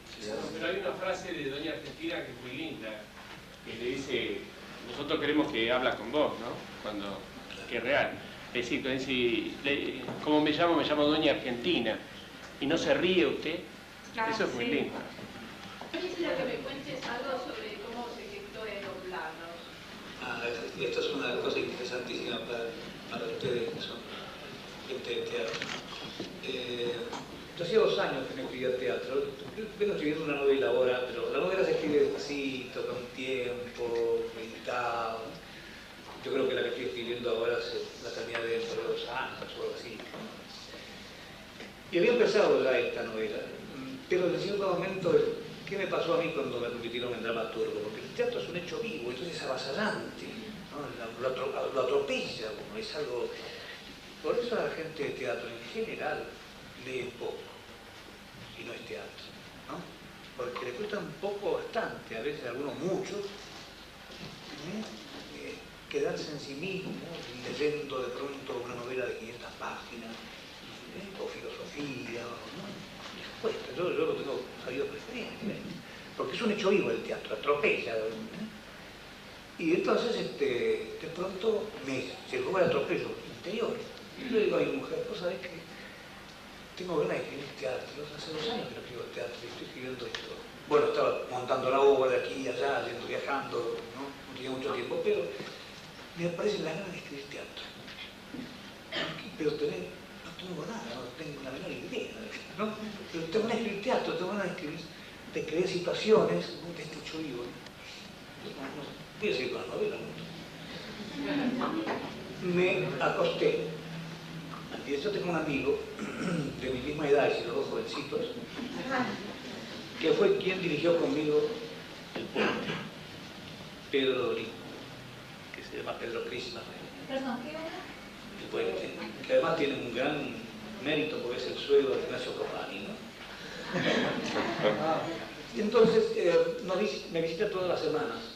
Pero hay una frase de Doña Argentina que es muy linda, que le dice, nosotros queremos que habla con vos, ¿no? Que es real. Es decir, ¿cómo me llamo? Me llamo Doña Argentina. ¿Y no se ríe usted? Eso es muy lindo. Yo quisiera que me cuentes algo sobre cómo se gestó Aeroplanos. Esta es una cosa interesantísima para ustedes que son gente de teatro. Yo hacía 2 años que no escribía teatro. Vengo escribiendo una novela ahora, pero la novela se escribe despacito, con tiempo, meditado. Yo creo que la que estoy escribiendo ahora la terminé dentro de 2 años o algo así. Y había empezado ya esta novela, pero en cierto momento, ¿qué me pasó a mí cuando me convirtieron en dramaturgo? Porque el teatro es un hecho vivo, entonces es avasallante, ¿no? Lo atropella uno, es algo... Por eso la gente de teatro en general lee poco, si no es teatro, ¿no? Porque le cuesta un poco, bastante, a veces a algunos mucho, quedarse en sí mismo, leyendo de pronto una novela de 500 páginas, o filosofía, ¿no? Les cuesta, yo lo tengo sabido por experiencia, porque es un hecho vivo el teatro, atropella. Y entonces, de pronto, me llegó el atropello interior. Y yo digo a mi mujer, vos sabés que tengo ganas de escribir teatro, hace 2 años que no escribo teatro y estoy escribiendo esto. Bueno, estaba montando la obra de aquí y allá, viajando, no tenía mucho tiempo, pero me aparecen las ganas de escribir teatro. Pero no tengo nada, no tengo la menor idea, ¿no? Pero tengo ganas de escribir teatro, tengo ganas de crear situaciones de este hecho vivo. Voy a seguir con la novela, ¿no? Me acosté. Y yo tengo un amigo de mi misma edad, y los 2 jovencitos, que fue quien dirigió conmigo El Puente, Pedro Dolín, que se llama Pedro Crisma. Perdón, ¿qué obra? El Puente, que además tiene un gran mérito porque es el suegro de Ignacio Copani, ¿no? Y entonces me visita todas las semanas,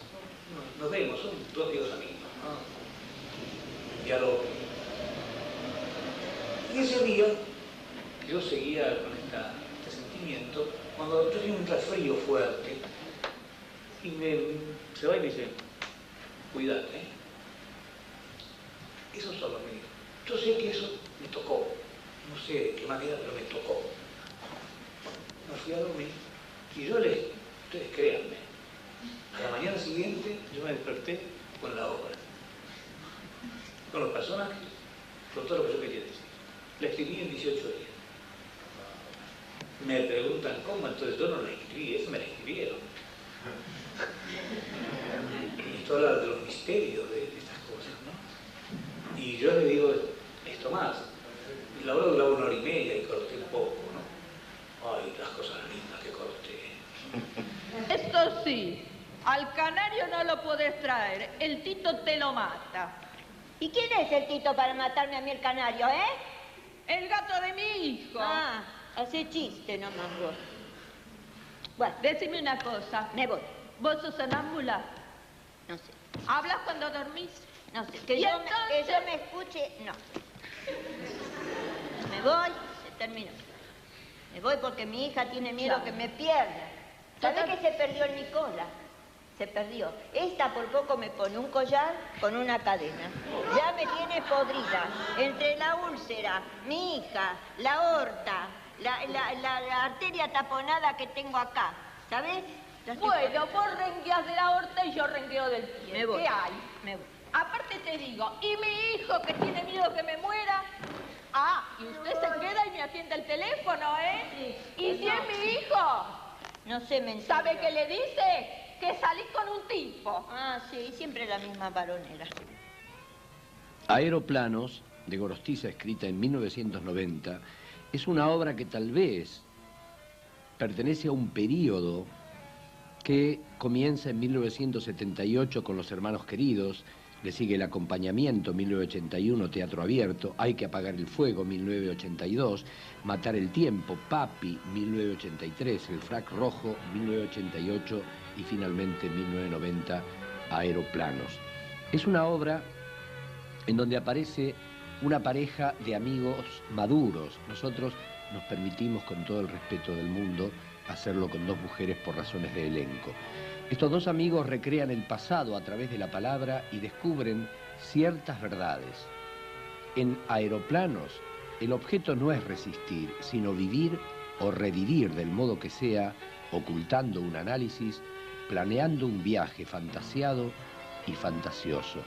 nos vemos, son 2 viejos amigos, ¿no? Diálogo. Y ese día, yo seguía con este sentimiento, cuando yo tenía un resfrío fuerte, y se va y me dice, cuídate, eso solo me dijo. Yo sé que eso me tocó, no sé de qué manera, pero me tocó. Me fui a dormir, y ustedes créanme, a la mañana siguiente yo me desperté con la obra, con los personajes, con todo lo que yo quería decir. La escribí en 18 días. Me preguntan cómo, entonces yo no la escribí, eso me la escribieron. Esto habla de los misterios de estas cosas, ¿no? Y yo le digo esto más. La obra duraba 1 hora y media y corté un poco, ¿no? Ay, las cosas lindas que corté. Esto sí, al canario no lo podés traer, el Tito te lo mata. ¿Y quién es el Tito para matarme a mí el canario, El gato de mi hijo. Ah, hace chiste nomás vos. Bueno, decime una cosa. Me voy. ¿Vos sos sonámbula? No sé. ¿Hablas cuando dormís? No sé. Que yo me escuche, no. Me voy, se terminó. Me voy porque mi hija tiene miedo que me pierda. ¿Sabés que se perdió el Nicola? Se perdió. Esta por poco me pone un collar con una cadena. Ya me tiene podrida. Entre la úlcera, mi hija, la aorta, la arteria taponada que tengo acá. ¿Sabés? Bueno, vos rengueás de la aorta y yo rengueo del pie. Me voy. ¿Qué hay? Me voy. Aparte te digo, ¿y mi hijo que tiene miedo que me muera? Ah, y usted se queda y me atiende el teléfono, ¿eh? Sí. ¿Y si es mi hijo? No sé, me entiendo. ¿Sabe qué le dice? Que salís con un tipo. Ah, sí, siempre la misma varonera. Aeroplanos de Gorostiza, escrita en 1990, es una obra que tal vez pertenece a un periodo que comienza en 1978 con Los Hermanos Queridos, le sigue El Acompañamiento, 1981, Teatro Abierto, Hay que apagar el fuego, 1982, Matar el tiempo, Papi, 1983, El frac rojo, 1988 y finalmente en 1990, Aeroplanos. Es una obra en donde aparece una pareja de amigos maduros. Nosotros nos permitimos, con todo el respeto del mundo, hacerlo con dos mujeres por razones de elenco. Estos dos amigos recrean el pasado a través de la palabra y descubren ciertas verdades. En Aeroplanos, el objeto no es resistir, sino vivir o revivir del modo que sea, ocultando un análisis, planeando un viaje fantasiado y fantasioso.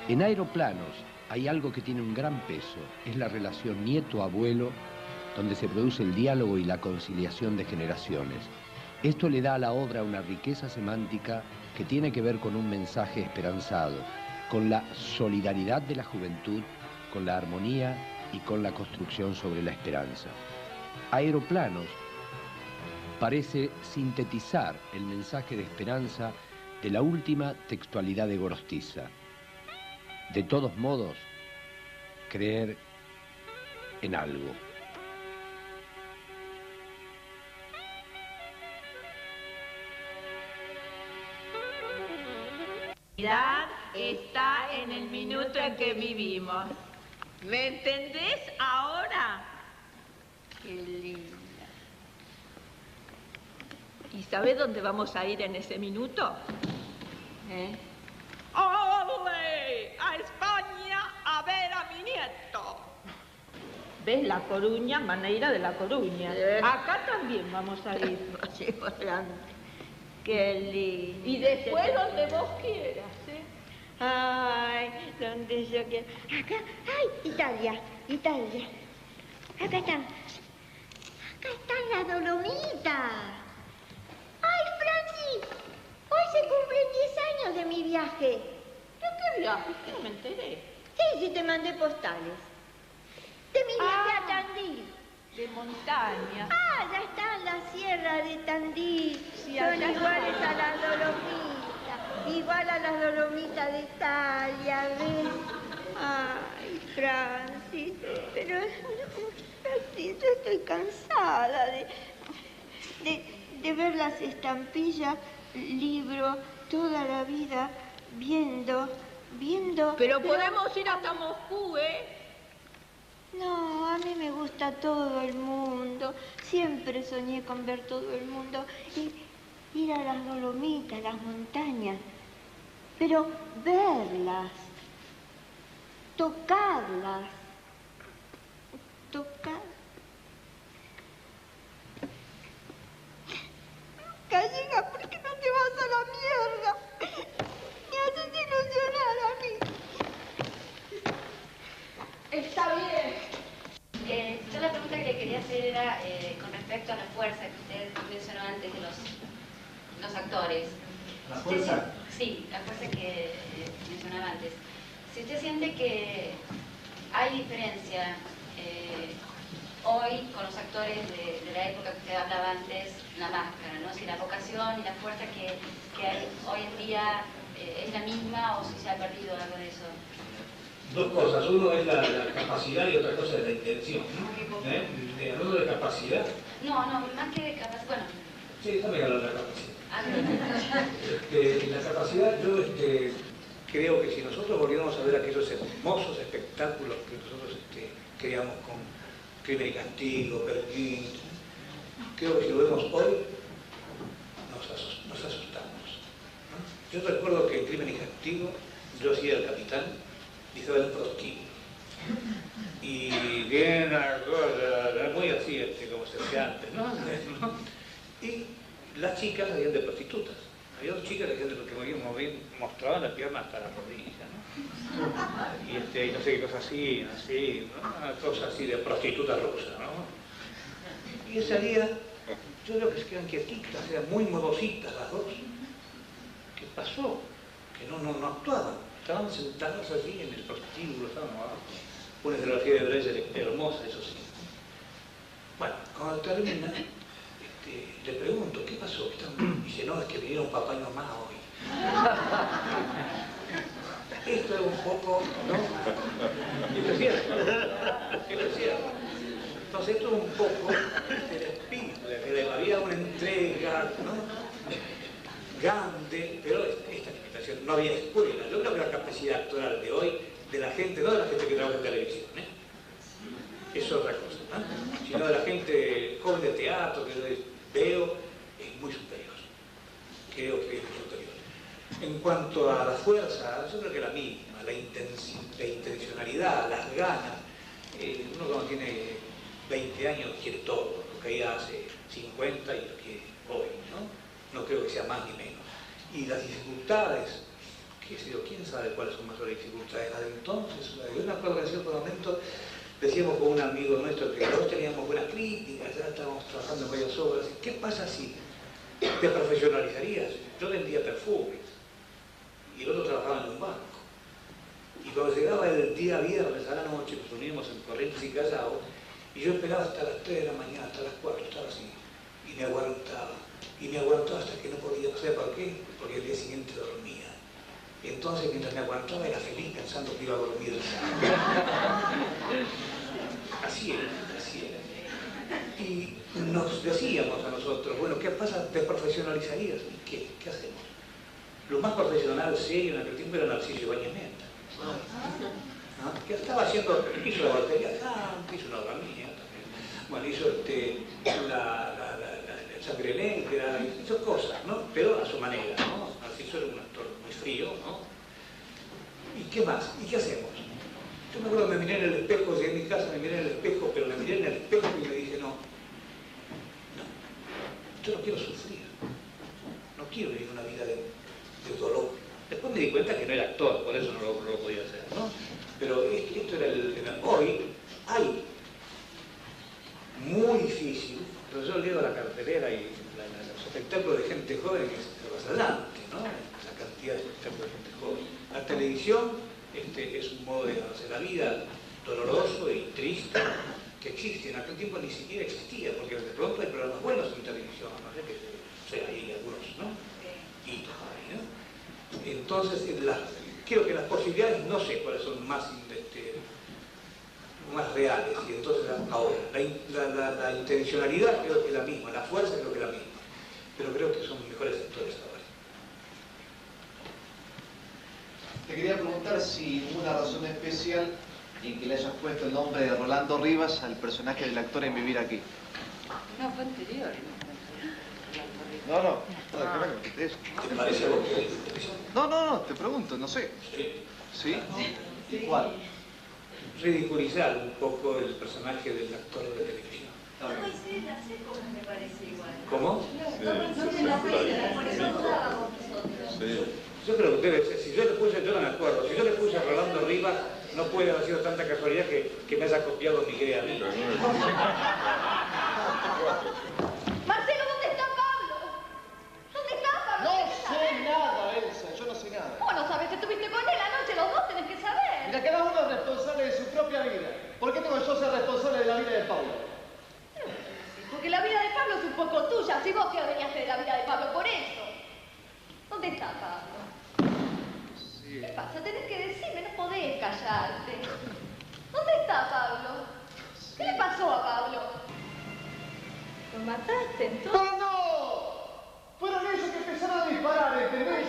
En Aeroplanos hay algo que tiene un gran peso, es la relación nieto-abuelo, donde se produce el diálogo y la conciliación de generaciones. Esto le da a la obra una riqueza semántica que tiene que ver con un mensaje esperanzado, con la solidaridad de la juventud, con la armonía y con la construcción sobre la esperanza. Aeroplanos parece sintetizar el mensaje de esperanza de la última textualidad de Gorostiza. De todos modos, creer en algo. Está en el minuto en que vivimos. ¿Me entendés ahora? Qué linda. ¿Y sabés dónde vamos a ir en ese minuto? ¡Ole! A España a ver a mi nieto. ¿Ves La Coruña? Maneira de La Coruña. Acá también vamos a ir. Qué lindo. Y después donde vos quieras, ¿eh? Ay, donde yo quiera. Acá, ay, Italia. Acá están las Dolomitas. Ay, Francis, hoy se cumplen 10 años de mi viaje. ¿De qué viaje? No me enteré. Sí, te mandé postales. De mi viaje a Tandil. De montaña. Ah, ya está en la sierra de Tandil. Sí, son allá iguales está. a las Dolomitas. Igual a las Dolomitas de Italia, ¿ves? Ay, Francis, pero Francis, yo estoy cansada de ver las estampillas, libro, toda la vida, viendo... Pero podemos ir hasta Moscú, ¿eh? No, a mí me gusta todo el mundo. Siempre soñé con ver todo el mundo. Y ir a las Dolomitas, las montañas. Pero verlas. Tocarlas. Gallega, ¿por qué no te vas a la mierda? Me haces ilusionar a mí. Está bien. Yo la pregunta que le quería hacer era con respecto a la fuerza que usted mencionó antes de los actores. ¿La fuerza? Sí, la fuerza que mencionaba antes. Si usted siente que hay diferencia hoy con los actores de la época que usted hablaba antes, La Máscara, ¿no? Si la vocación y la fuerza que hay hoy en día es la misma o si se ha perdido algo de eso. Dos cosas, uno es la capacidad y otra cosa es la intención, ¿no? Hablando de capacidad. No, más que de capacidad, bueno. Sí, también hablando de la capacidad. La capacidad, yo creo que si nosotros volviéramos a ver aquellos hermosos espectáculos que nosotros creamos con Crimen y Castigo, Berlín, creo que si lo vemos hoy, nos asustamos, ¿no? Yo recuerdo que en Crimen y Castigo yo hacía el capitán y estaba el prostíbulo. Y bien, muy así, como se hacía antes, ¿no? Y las chicas hacían de prostitutas. Había dos chicas que hacían de que mostraban las piernas hasta las rodillas, ¿no? Y no sé qué cosas así, ¿no? Una cosa así de prostituta rusa, ¿no? Y ese día, yo creo que se quedan quietitas, eran muy modositas las dos. ¿Qué pasó? Que no actuaban. Estaban sentados allí en el prostíbulo, estaban abajo. Una escenografía de Breyer hermosa, eso sí. Bueno, cuando termina, le pregunto, ¿qué pasó? Dice, no, es que vinieron papá y mamá hoy. Esto es un poco, ¿no? Esto es cierto. Esto es cierto. Entonces esto es un poco del espíritu, de había una entrega, ¿no? Grande, pero esta limitación, no había escuela. Yo creo que la capacidad actoral de hoy, de la gente, no de la gente que trabaja en televisión, es otra cosa, ¿no? Sino de la gente joven de teatro que yo veo, es muy superior. Creo que es muy superior. En cuanto a la fuerza, yo creo que la misma, la intencionalidad, las ganas. Uno cuando tiene 20 años quiere todo, lo que ella hace 50 y lo quiere hoy, ¿no? No creo que sea más ni menos. Y las dificultades, qué sé yo, quién sabe cuáles son más las dificultades. Las de entonces, yo me acuerdo que en cierto momento decíamos con un amigo nuestro que todos teníamos buenas críticas, ya estábamos trabajando en varias obras. ¿Qué pasa si te profesionalizarías? Yo vendía perfumes y el otro trabajaba en un banco. Y cuando llegaba el día viernes a la noche, nos uníamos en Corrientes y Callao, y yo esperaba hasta las 3 de la mañana, hasta las 4, estaba así, y me aguantaba. Y me aguantó hasta que no podía, no sé por qué, porque el día siguiente dormía. Y entonces, mientras me aguantaba, era feliz pensando que iba a dormir. Así era, así era. Y nos decíamos a nosotros, bueno, ¿qué pasa? ¿Te profesionalizarías? ¿Y qué? ¿Qué hacemos? Lo más profesional, serio en aquel tiempo era Narciso Ibáñez Menta, ¿no? Que estaba haciendo, hizo la batería de canto, hizo una obra mía también. Bueno, hizo Sangre Negra, hizo cosas, ¿no? Pero a su manera, ¿no? Narciso era un actor muy frío, ¿no? ¿Y qué más? ¿Y qué hacemos? Yo me acuerdo que me miré en el espejo, llegué a mi casa, me miré en el espejo, pero me miré en el espejo y me dije, no, yo no quiero sufrir, no quiero vivir una vida de dolor. Después me di cuenta que no era actor, por eso no lo podía hacer, ¿no? Pero esto era hoy hay muy difícil. Entonces yo leo la cartelera y los espectáculos de gente joven es avasallante, ¿no? La cantidad de espectáculos de gente joven. La televisión es un modo de ganarse la vida doloroso y triste que existe. En aquel tiempo ni siquiera existía, porque de pronto hay programas buenos en televisión, no sé, hay algunos, ¿no? Hitos hay, ¿no? Entonces, creo que las posibilidades, no sé cuáles son más reales, y entonces ahora, la intencionalidad creo que es la misma, la fuerza creo que es la misma, pero creo que son mejores actores ahora. Te quería preguntar si hubo una razón especial en que le hayas puesto el nombre de Rolando Rivas al personaje del actor en Vivir Aquí. No, fue anterior. No, ¿Te parece a vos que No, te pregunto, no sé. ¿Sí? ¿Cuál? Ridiculizar un poco el personaje del actor de televisión. No hice la sé cómo me parece igual. ¿Cómo? No me la sé, por eso hablábamos nosotros. Yo creo que debe ser, si yo le puse, yo no me acuerdo, si yo le puse a Rolando Rivas, no puede haber sido tanta casualidad que me haya copiado mi idea a mí. Marcelo, ¿dónde está Pablo? ¿Dónde está Pablo? No sé nada, Elsa, yo no sé nada. ¿Cómo no sabes? Estuviste con él anoche, los dos tenés que saber. Mira, cada uno es responsable de su propia vida. ¿Por qué tengo yo que ser responsable de la vida de Pablo? Porque la vida de Pablo es un poco tuya, si vos te adueñaste de la vida de Pablo, por eso. ¿Dónde está Pablo? Sí. ¿Qué pasa? Tenés que decirme, no podés callarte. ¿Dónde está Pablo? ¿Qué le pasó a Pablo? ¿Lo mataste entonces? ¡Pero no! Fueron ellos que empezaron a disparar, ¿entendés?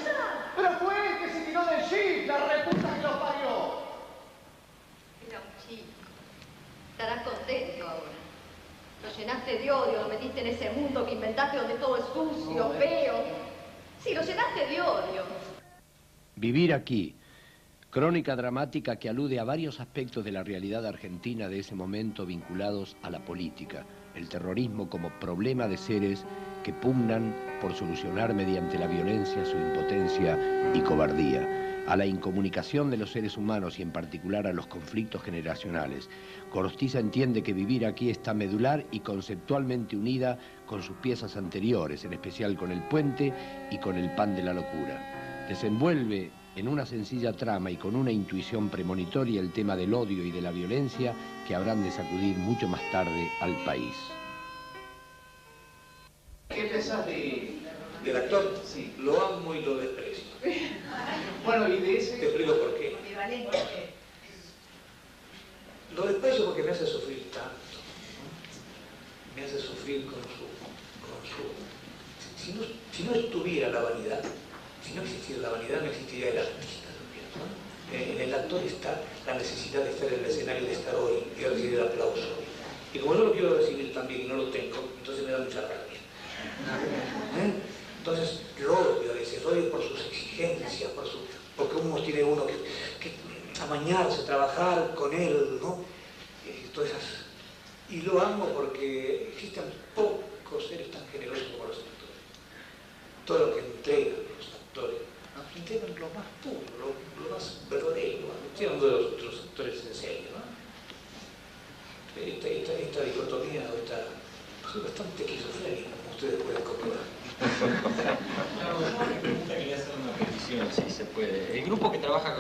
Pero fue él que se tiró del jeep, la reputa que lo parió. Era un chico. Estarás contento ahora. Lo llenaste de odio, lo metiste en ese mundo que inventaste donde todo es sucio, feo. Sí, lo llenaste de odio. Vivir Aquí, crónica dramática que alude a varios aspectos de la realidad argentina de ese momento vinculados a la política, el terrorismo como problema de seres que pugnan por solucionar mediante la violencia su impotencia y cobardía, a la incomunicación de los seres humanos y en particular a los conflictos generacionales. Gorostiza entiende que Vivir Aquí está medular y conceptualmente unida con sus piezas anteriores, en especial con El Puente y con El Pan de la Locura. Desenvuelve en una sencilla trama y con una intuición premonitoria el tema del odio y de la violencia que habrán de sacudir mucho más tarde al país. ¿Qué pensás del actor? Sí. Lo amo y lo desprecio. Bueno, y de ese... Te explico por qué. Lo desprecio porque me hace sufrir tanto, ¿no? Me hace sufrir con su... Si no estuviera la vanidad, si no existiera la vanidad, no existiría el artista también, ¿no? En el actor está la necesidad de estar en el escenario, de estar hoy y recibir el aplauso. Y como yo lo quiero recibir también y no lo tengo, entonces me da mucha rabia. Entonces lo odio a veces, lo odio por sus exigencias, porque tiene uno que amañarse, trabajar con él, ¿no? Todas esas. Y lo amo porque existen pocos seres tan generosos como los actores. Todo lo que entregan los actores, ¿no? Entregan lo más puro, lo más verdadero, ¿no? Estoy hablando de los actores en serio, ¿no? Esta dicotomía, soy bastante esquizofrénico, como ustedes pueden comprobar. Quería hacer una petición, si se puede. El grupo que trabaja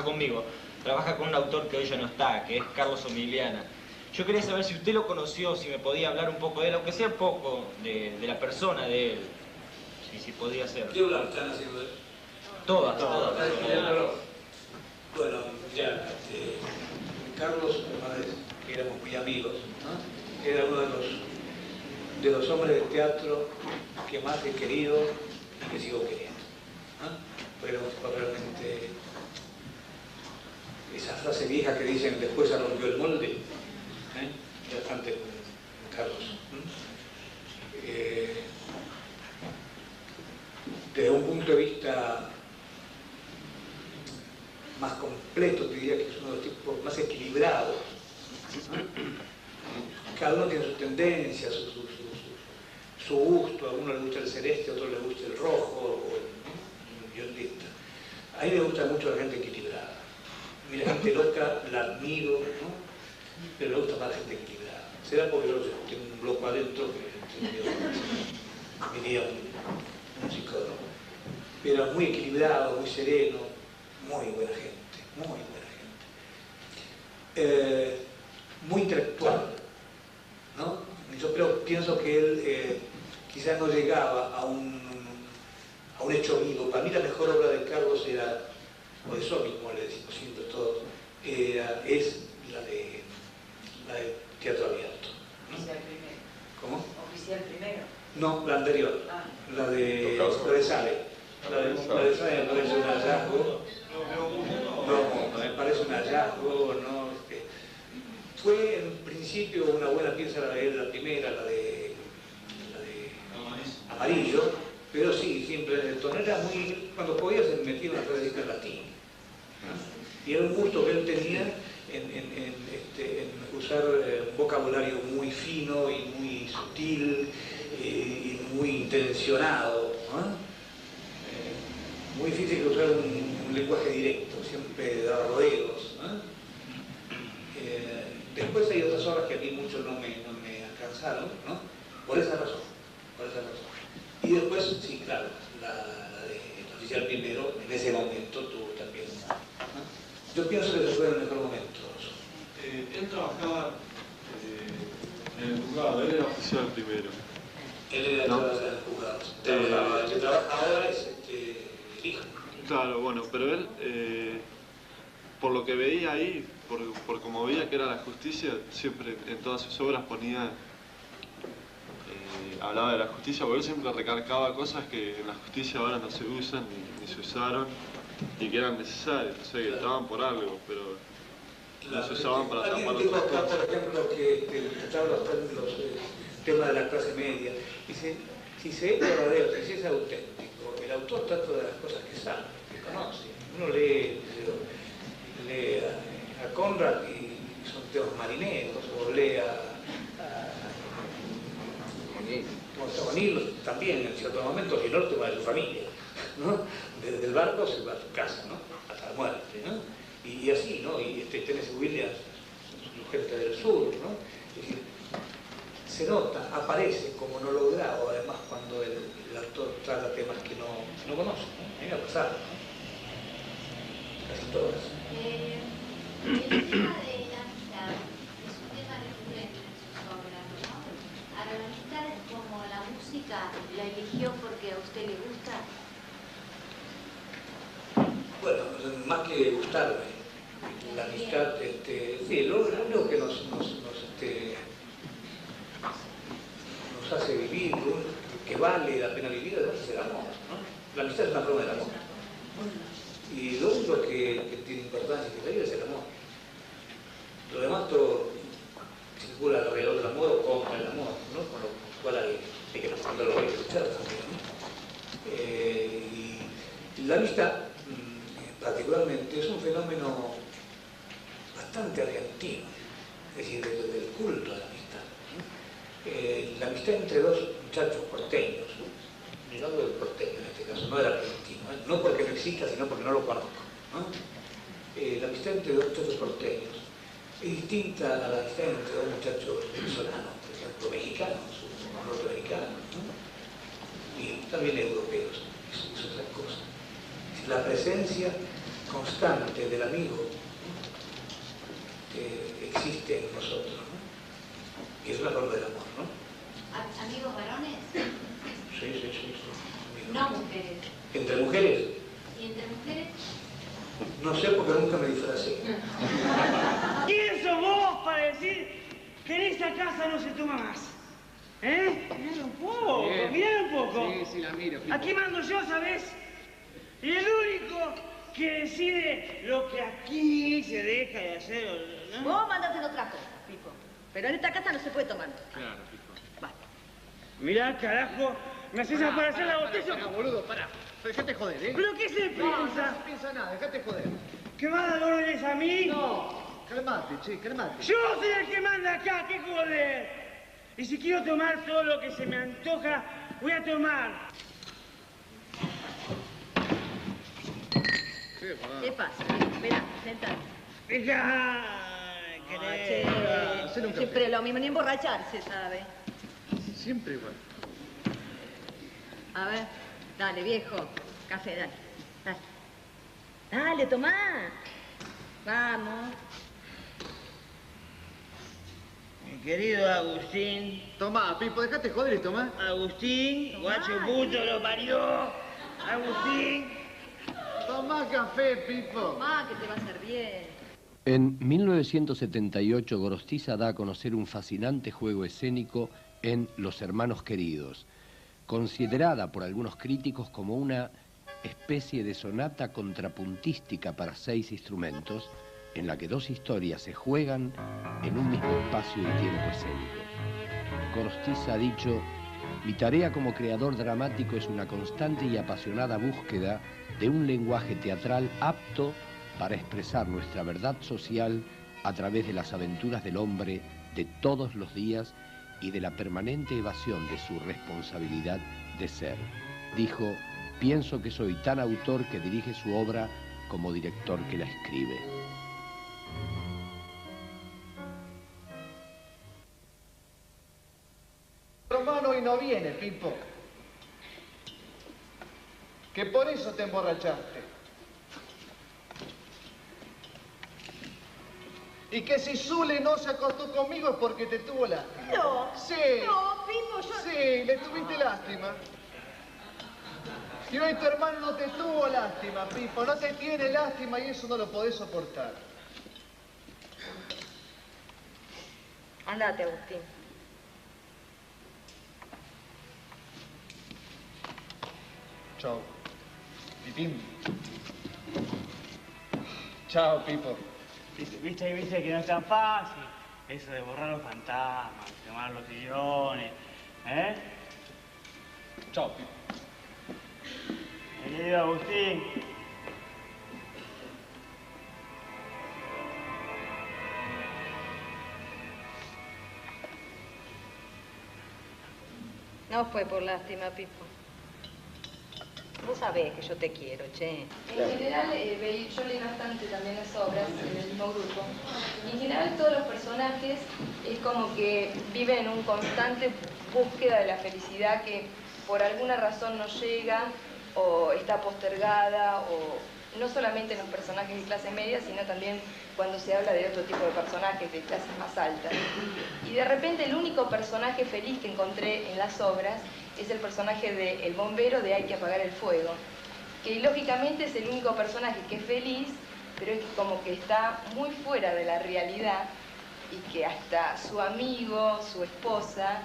conmigo trabaja con un autor que hoy ya no está, que es Carlos Omigliana. Yo quería saber si usted lo conoció, si me podía hablar un poco de él, aunque sea poco de la persona de él. Si podía ser. ¿Qué hablar están haciendo de él? Todas. Bueno, ya, Carlos, que éramos muy amigos, ¿no? Era uno de los hombres de teatro que más he querido y que sigo queriendo, ¿no? Fue realmente esa frase vieja que dicen después se rompió el molde, bastante con Carlos. Desde un punto de vista más completo, te diría que es uno de los tipos más equilibrados. Cada uno tiene sus tendencias, su gusto. A uno le gusta el celeste, a otro le gusta el rojo, o el violeta. A mí me gusta mucho la gente equilibrada. A mí la gente loca la admiro, ¿no? Pero me gusta más la gente equilibrada. Será porque yo tengo un bloco adentro que diría un psicólogo. Pero muy equilibrado, muy sereno, muy buena gente, muy buena gente. Muy intelectual, ¿no? Yo pienso que él quizás no llegaba a un hecho vivo. Para mí la mejor obra de Carlos era, o de Somi, como le decimos siempre todos, es la de Teatro Abierto, ¿no? Oficial primero. ¿Cómo? Oficial primero. No, la anterior, la de Sale. La de Sale me parece un hallazgo. No, me parece un hallazgo, ¿no? Fue en principio una buena pieza la de él, la primera, la de Amarillo, pero sí, siempre el tono era muy... Cuando podía se metía una tradición en latín. Y era un gusto que él tenía en usar un vocabulario muy fino y muy sutil y muy intencionado, ¿no? Muy difícil de usar un lenguaje directo, siempre da rodeos, ¿no? Después hay otras obras que a mí mucho no me alcanzaron, ¿no? Por esa razón. Y después, sí, claro, la de Oficial Primero, en ese momento tuvo también, ¿no? Yo pienso que fue el mejor momento. Él trabajaba en el juzgado, él era oficial primero. Él era trabajador en el juzgado. El que trabaja ahora es el hijo. Claro, bueno, pero él, por lo que veía ahí, por como veía que era la justicia, siempre en todas sus obras ponía, hablaba de la justicia, porque él siempre recalcaba cosas que en la justicia ahora no se usan ni se usaron y que eran necesarias, o sea, que estaban por algo, pero no se usaban para tapar otras cosas. Por ejemplo, que trataba los temas de la clase media, dice, si se es verdadero, si es auténtico, el autor trata de las cosas que sabe, que conoce. Uno lee a Conrad y son temas marineros, o lee a O'Neill también en ciertos momentos, y no el tema de su familia, ¿no? Desde el barco se va a su casa, ¿no? Hasta la muerte, ¿no? Y así, ¿no? Y Tennessee Williams, su gente del sur, ¿no? Es decir, se nota, aparece como no logrado, además cuando el actor trata temas que no conoce, ¿no? A mí me ha pasado, ¿no? Casi todas. El tema de la amistad es un tema recurrente en sus obras, ¿no? Ahora, la amistad es como la música, ¿la eligió porque a usted le gusta? Bueno, más que gustarme, la amistad, sí, lo único que nos hace vivir, que vale la pena vivir, además es el amor, ¿no? La amistad es una forma del amor. Y lo único que tiene importancia en la vida es el amor. Lo demás todo circula alrededor del amor o contra el amor, ¿no? Con lo cual hay que responderlo, hay que luchar también, ¿no? Y la amistad, particularmente, es un fenómeno bastante argentino, es decir, del culto a la amistad, ¿no? La amistad entre dos muchachos porteños, ¿no? Yo hablo del porteño en este caso, no del argentino, ¿eh? No porque no exista, sino porque no lo conozco, ¿no? La amistad entre dos muchachos porteños es distinta a la amistad entre dos muchachos venezolanos, por ejemplo, mexicanos o norteamericanos, ¿no? Y también europeos, es otra cosa. La presencia constante del amigo que existe en nosotros, ¿no? Y es una forma del amor, ¿no? ¿Amigos varones? Sí. No mujeres. ¿Entre mujeres? ¿Y entre mujeres? No sé porque nunca me disfracé. ¿Quién sos vos para decir que en esta casa no se toma más? ¿Eh? Mirá un poco, mirá un poco. Sí, la miro. Aquí mando yo, ¿sabés? Y el único que decide lo que aquí se deja de hacer, ¿no? Vos mandate en otra cosa, Pipo. Pero en esta casa no se puede tomar. Claro, Pipo. Va. Mirá, carajo, me haces aparecer la botella. Pará, boludo, pará. Dejate joder, ¿eh? ¿Pero qué se piensa? No piensa nada, dejate joder. ¿Que va a dar órdenes a mí? No, calmate, che, calmate. Yo soy el que manda acá, qué joder. Y si quiero tomar todo lo que se me antoja, voy a tomar. ¿Qué pasa? Espera, sentate. Venga, siempre lo mismo, ni emborracharse, ¿sabe? Siempre igual. A ver, dale, viejo. Café, dale. Dale, tomá. Vamos. Mi querido Agustín. Tomá, Pipo, dejate joder y tomá. Agustín, guacho puto lo parió. Agustín. Tomá café, Pipo. Tomá, que te va a hacer bien. En 1978, Gorostiza da a conocer un fascinante juego escénico en Los Hermanos Queridos, considerada por algunos críticos como una especie de sonata contrapuntística para 6 instrumentos, en la que 2 historias se juegan en un mismo espacio y tiempo escénico. Gorostiza ha dicho: mi tarea como creador dramático es una constante y apasionada búsqueda de un lenguaje teatral apto para expresar nuestra verdad social a través de las aventuras del hombre de todos los días y de la permanente evasión de su responsabilidad de ser. Dijo: pienso que soy tan autor que dirige su obra como director que la escribe. Romano y no viene, Pipo. Que por eso te emborrachaste. Y que si Zule no se acostó conmigo es porque te tuvo lástima. No. Sí. No, Pipo, yo... Sí, le tuviste lástima. Y hoy tu hermano no te tuvo lástima, Pipo. No te tiene lástima y eso no lo podés soportar. Andate, Agustín. Chao. Pipín. Chao, Pipo. Viste que no es tan fácil. Eso de borrar los fantasmas, quemar los sillones. ¿Eh? Chao, Pipo. Querido Agustín. No fue por lástima, Pipo. Vos sabés que yo te quiero, che. En general, yo leí bastante también las obras del mismo grupo. Y en general todos los personajes es como que viven en una constante búsqueda de la felicidad que por alguna razón no llega o está postergada, o no solamente en los personajes de clase media, sino también cuando se habla de otro tipo de personajes de clases más altas. Y de repente el único personaje feliz que encontré en las obras es el personaje de El bombero de Hay que apagar el fuego, que lógicamente es el único personaje que es feliz, pero es como que está muy fuera de la realidad y que hasta su amigo, su esposa,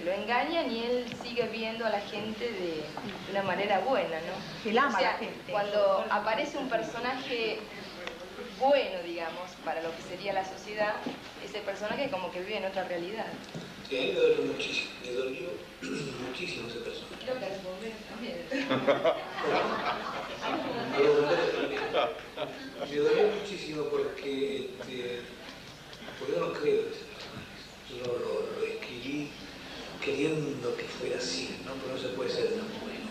lo engañan y él sigue viendo a la gente de una manera buena, ¿no? Él ama o sea, a la gente. Cuando aparece un personaje bueno, digamos, para lo que sería la sociedad, ese personaje como que vive en otra realidad. Sí, a mí me dolió muchísimo, ese personaje. Creo que a los bomberos también. A los bomberos también. Me dolió muchísimo porque yo no creo en ese personaje. Yo lo escribí queriendo que fuera así, ¿no? Pero no se puede ser tan bueno.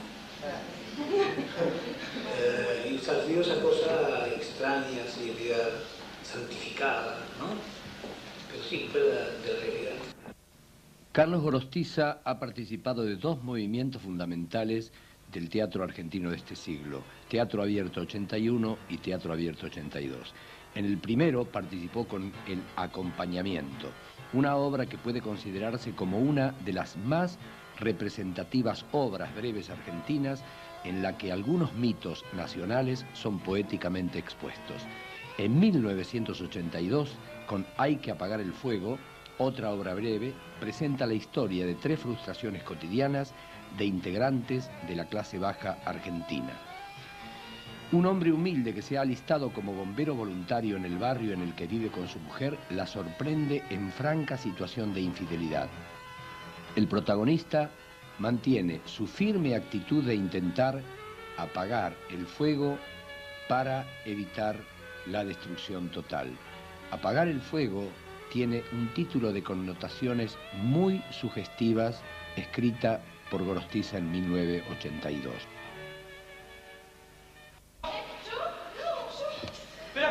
Y salió esa cosa extraña, así, santificada, ¿no? Pero sí, fuera de la realidad. Carlos Gorostiza ha participado de dos movimientos fundamentales del teatro argentino de este siglo, Teatro Abierto 81 y Teatro Abierto 82. En el primero participó con El Acompañamiento, una obra que puede considerarse como una de las más representativas obras breves argentinas en la que algunos mitos nacionales son poéticamente expuestos. En 1982, con Hay que apagar el fuego, otra obra breve, presenta la historia de 3 frustraciones cotidianas de integrantes de la clase baja argentina. Un hombre humilde que se ha alistado como bombero voluntario en el barrio en el que vive con su mujer la sorprende en franca situación de infidelidad. El protagonista mantiene su firme actitud de intentar apagar el fuego para evitar la destrucción total. Apagar el fuego tiene un título de connotaciones muy sugestivas, escrita por Gorostiza en 1982. Pero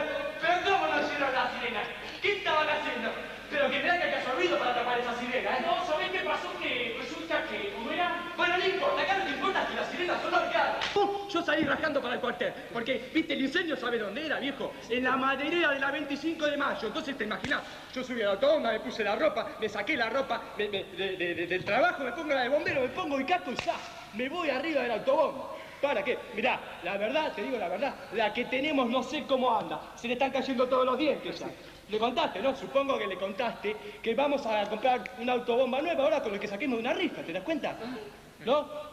¿cómo no hicieron la sirena? ¿Qué estaban haciendo? Pero que mirá que haya servido para tapar esa sirena, ¿eh? No, ¿sabés qué pasó? Que resulta que, ¿cómo era? Bueno, no importa, acá lo que importa es que las sirenas son largadas. Yo salí rajando para el cuartel, porque, viste, el incendio, ¿sabe dónde era, viejo? En la maderera de la 25 de mayo. Entonces, te imaginás, yo subí a la autobomba, me puse la ropa, me saqué la ropa del trabajo, me pongo la de bombero, me pongo el casco y ¡zas! Me voy arriba de la autobomba. ¿Para qué? Mirá, la verdad, te digo la verdad, la que tenemos no sé cómo anda. Se le están cayendo todos los dientes ya. Le contaste, ¿no? Supongo que le contaste que vamos a comprar una autobomba nueva ahora con lo que saquemos de una rifa, ¿te das cuenta? ¿No?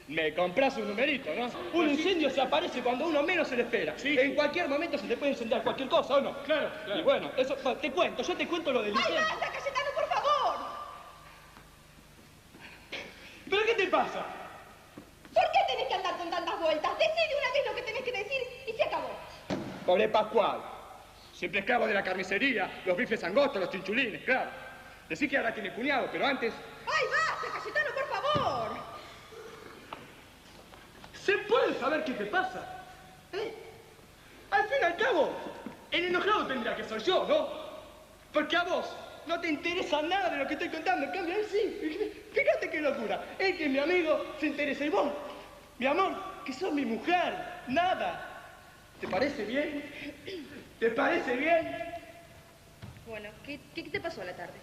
Me compras un numerito, ¿no? Un incendio se aparece cuando uno menos se le espera. Sí. En cualquier momento se te puede incendiar cualquier cosa, ¿o no? Claro, claro. Y bueno, eso, yo te cuento lo del incendio. ¡Ay, basta, Cayetano, por favor! ¿Pero qué te pasa? ¿Por qué tenés que andar con tantas vueltas? Decí de una vez lo que tenés que decir y se acabó. Pobre Pascual. Siempre esclavo de la carnicería, los bifes angostos, los chinchulines, claro. Decí que ahora tiene cuñado, pero antes... ¡Ay, basta, Cayetano, por favor! ¿Se puede saber qué te pasa? ¿Eh? Al fin y al cabo, el enojado tendría que ser yo, ¿no? Porque a vos no te interesa nada de lo que estoy contando, en cambio a él sí. Fíjate qué locura. Él, que es mi amigo, se interesa. Y vos, mi amor, que sos mi mujer, nada. ¿Te parece bien? ¿Te parece bien? Bueno, ¿qué te pasó a la tarde?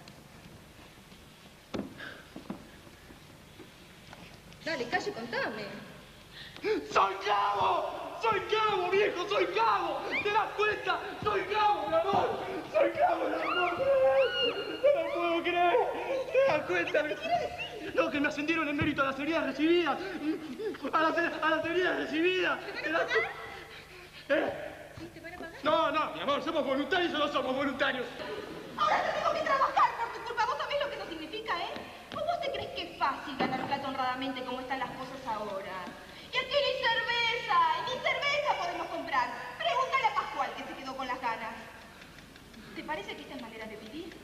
Dale, Calle, contame. ¡Soy cabo! ¡Soy cabo, viejo! ¡Soy cabo! ¿Te das cuenta? ¡Soy cabo, mi amor! ¡Soy cabo, mi amor! ¡No lo puedo creer! ¿Te das cuenta? ¿Qué quiere decir? No, que me ascendieron en mérito a las heridas recibidas. A las heridas recibidas. ¿Te van a pagar? ¿Eh? ¿Te van a pagar? No, mi amor, ¿somos voluntarios o no somos voluntarios? Ahora tengo que trabajar por tu culpa. ¿Vos sabés lo que eso significa, eh? ¿O vos te crees que es fácil ganar plata honradamente como están las cosas ahora? Y aquí ni cerveza podemos comprar. Pregúntale a Pascual, que se quedó con las ganas. ¿Te parece que esta es manera de vivir?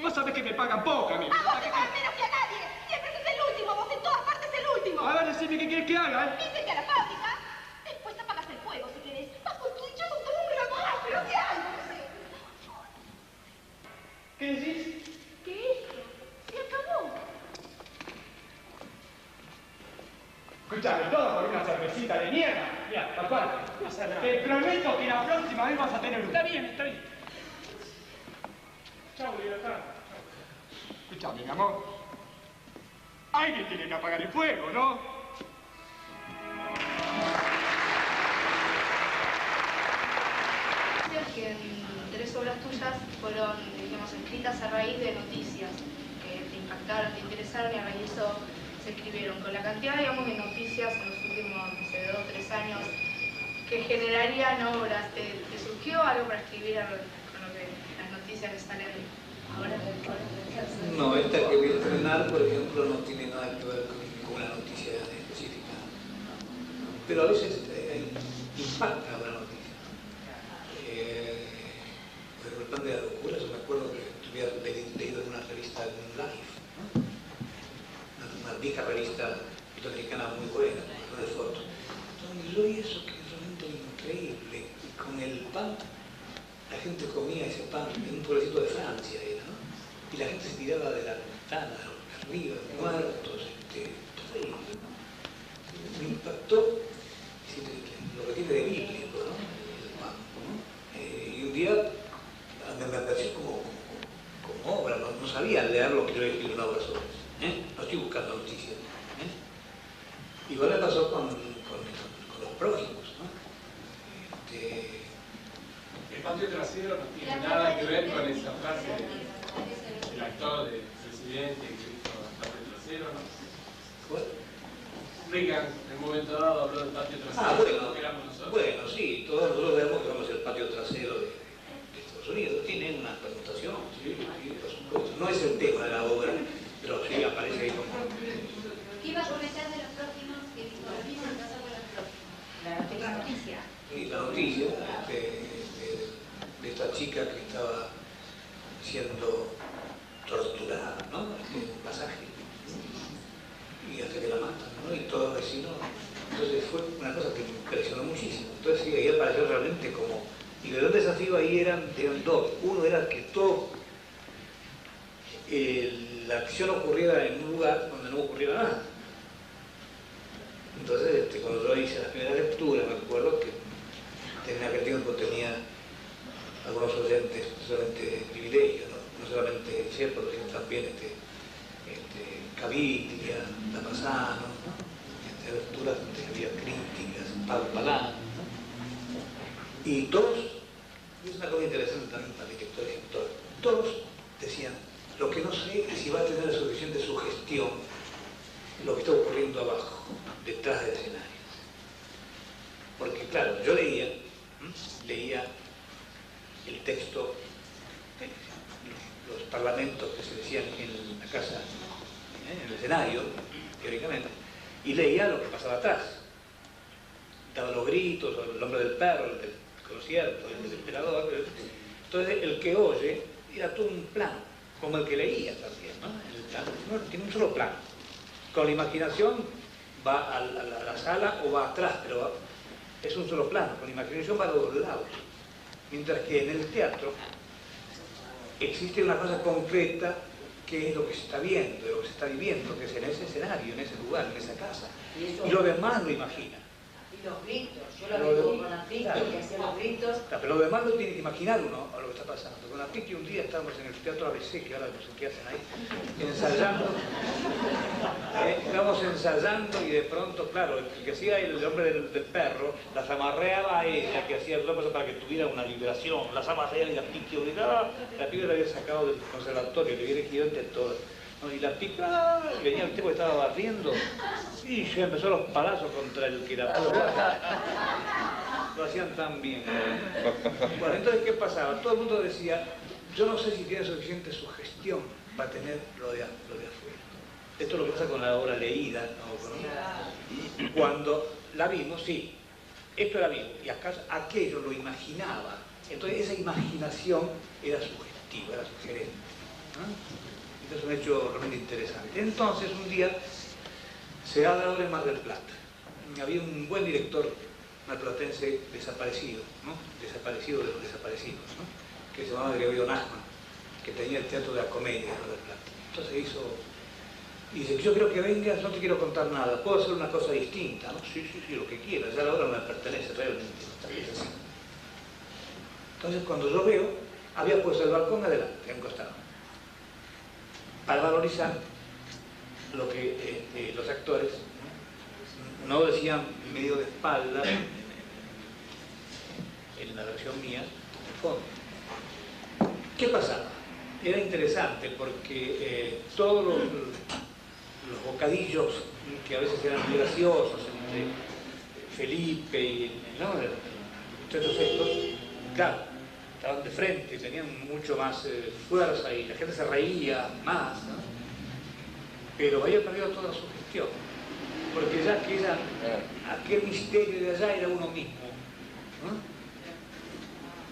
Vos sabés que me pagan poco a mí. A vos te pagan menos que a nadie. Siempre sos el último, vos en todas partes el último. A ver, decime qué quieres que haga, ¿eh? Vístete a la fábrica, después apagas el fuego si querés. Vas con tu dichoso hombre más, pero ¿qué hay? ¿Qué decís? Que esto se acabó. Escuchame, todo por una cervecita de mierda. Mira, tal cual. Te prometo que la próxima vez vas a tener una. Está bien, está bien. Chau, libertad. Escuchame, mi amor. Alguien tiene que apagar el fuego, ¿no? Que tres obras tuyas fueron, digamos, escritas a raíz de noticias que te impactaron, te interesaron y a raíz de eso se escribieron. Con la cantidad, digamos, de noticias en los últimos, no sé, 2 o 3 años que generarían obras, ¿te surgió algo para escribir con lo que las noticias que salen ahora? No, esta que voy a estrenar, por ejemplo, no tiene nada que ver con una noticia específica. Pero a veces impacta una noticia. Pero el plan de la locura, yo me acuerdo que hubiera leído en una revista, en un Life, una vieja revista norteamericana muy buena, de fotos. Entonces yo vi eso que es realmente increíble. Con el pan, la gente comía ese pan en un pueblecito de Francia, ¿no? Y la gente se tiraba de la ventana, arriba, muertos, terrible, ¿no? Me impactó lo que tiene de bíblico, ¿no? El pan, ¿no? Y un día me apareció como obra, no sabía leer lo que yo escribí una obra sobre eso, no estoy buscando noticias. Igual me pasó con los prójimos, ¿no? El patio trasero no tiene nada que ver con esa frase del actor, del presidente que hizo el patio trasero, ¿no? ¿Cuál? Reagan, en un momento dado, habló del patio trasero. Ah, bueno, que éramos nosotros. Bueno, sí, todos nosotros vemos que somos el patio trasero de Estados Unidos. Tiene una connotación, sí, por supuesto. No es el tema de la obra, pero sí aparece ahí como... ¿Qué iba a comentar de los próximos que pasó con los próximos? La noticia. Sí, la noticia de esta chica que estaba siendo torturada, ¿no? En un pasaje. Y hasta que la matan, ¿no? Y todos los vecinos. Entonces fue una cosa que me impresionó muchísimo. Entonces sí, ahí apareció realmente como... Y el gran desafío ahí eran dos. Uno era que todo... la acción ocurriera en un lugar donde no ocurriera nada. Entonces, cuando yo hice la primera lectura, me acuerdo que en aquel tiempo tenía algunos oyentes, no solamente privilegios, no solamente Shepard, sino también Caviglia, Damasano, lecturas donde había críticas, Pablo Palán, ¿no? Y todos, y es una cosa interesante también para el lector y lector, todos decían, lo que no sé es si va a tener suficiente sugestión lo que está ocurriendo abajo, detrás del escenario. Porque claro, yo leía el texto, los parlamentos que se decían en la casa, en el escenario, teóricamente, y leía lo que pasaba atrás. Daban los gritos, el nombre del perro, el del concierto, el del emperador. Entonces el que oye era todo un plano, como el que leía también, ¿no? El plano, tiene un solo plano. Con la imaginación va a la sala o va atrás, pero es un solo plano. Con la imaginación va a los dos lados. Mientras que en el teatro existe una cosa concreta que es lo que se está viendo, lo que se está viviendo, que es en ese escenario, en ese lugar, en esa casa. Y lo demás lo imagina. Y los gritos, yo lo digo con Apiti, que hacía los gritos. Pero lo demás lo tiene que imaginar uno a lo que está pasando. Con Apiti un día estábamos en el Teatro ABC, que ahora no sé qué hacen ahí, ensayando. Estábamos ensayando y de pronto, claro, el que hacía el hombre del perro, las amarreaba a ella, que hacía el hombre para que tuviera una liberación, las amarreaba y la Apiti obligaba, la piba la había sacado del conservatorio, le hubiera ido entre todas. ¿No? Y la pica, venía el tipo que estaba barriendo y se empezó los palazos contra el que la lo hacían tan bien. Bueno, entonces, ¿qué pasaba? Todo el mundo decía, yo no sé si tiene suficiente sugestión para tener lo de afuera. Esto es lo que pasa con la obra leída, ¿no? Cuando la vimos, sí, esto era vivo, y acaso aquello lo imaginaba. Entonces esa imaginación era sugestiva, era sugerente, ¿no? Es un hecho realmente interesante. Entonces, un día, Se habla ahora en Mar del Plata. Había un buen director marplatense desaparecido, ¿no? Desaparecido de los desaparecidos, ¿no? Que se llamaba Gregorio Nachman, que tenía el Teatro de la Comedia en Mar del Plata. Entonces y dice, yo creo que vengas, no te quiero contar nada, puedo hacer una cosa distinta, ¿no? Sí, lo que quieras, ya la obra no me pertenece realmente. Entonces cuando yo veo, había puesto el balcón adelante, a un costado, para valorizar lo que los actores no decían medio de espalda, en la versión mía, en el fondo. ¿Qué pasaba? Era interesante porque todos los bocadillos que a veces eran muy graciosos entre Felipe y todos estos, claro, estaban de frente, tenían mucho más fuerza y la gente se reía más, ¿no? Pero había perdido toda su gestión, porque ya aquel misterio de allá era uno mismo, ¿no?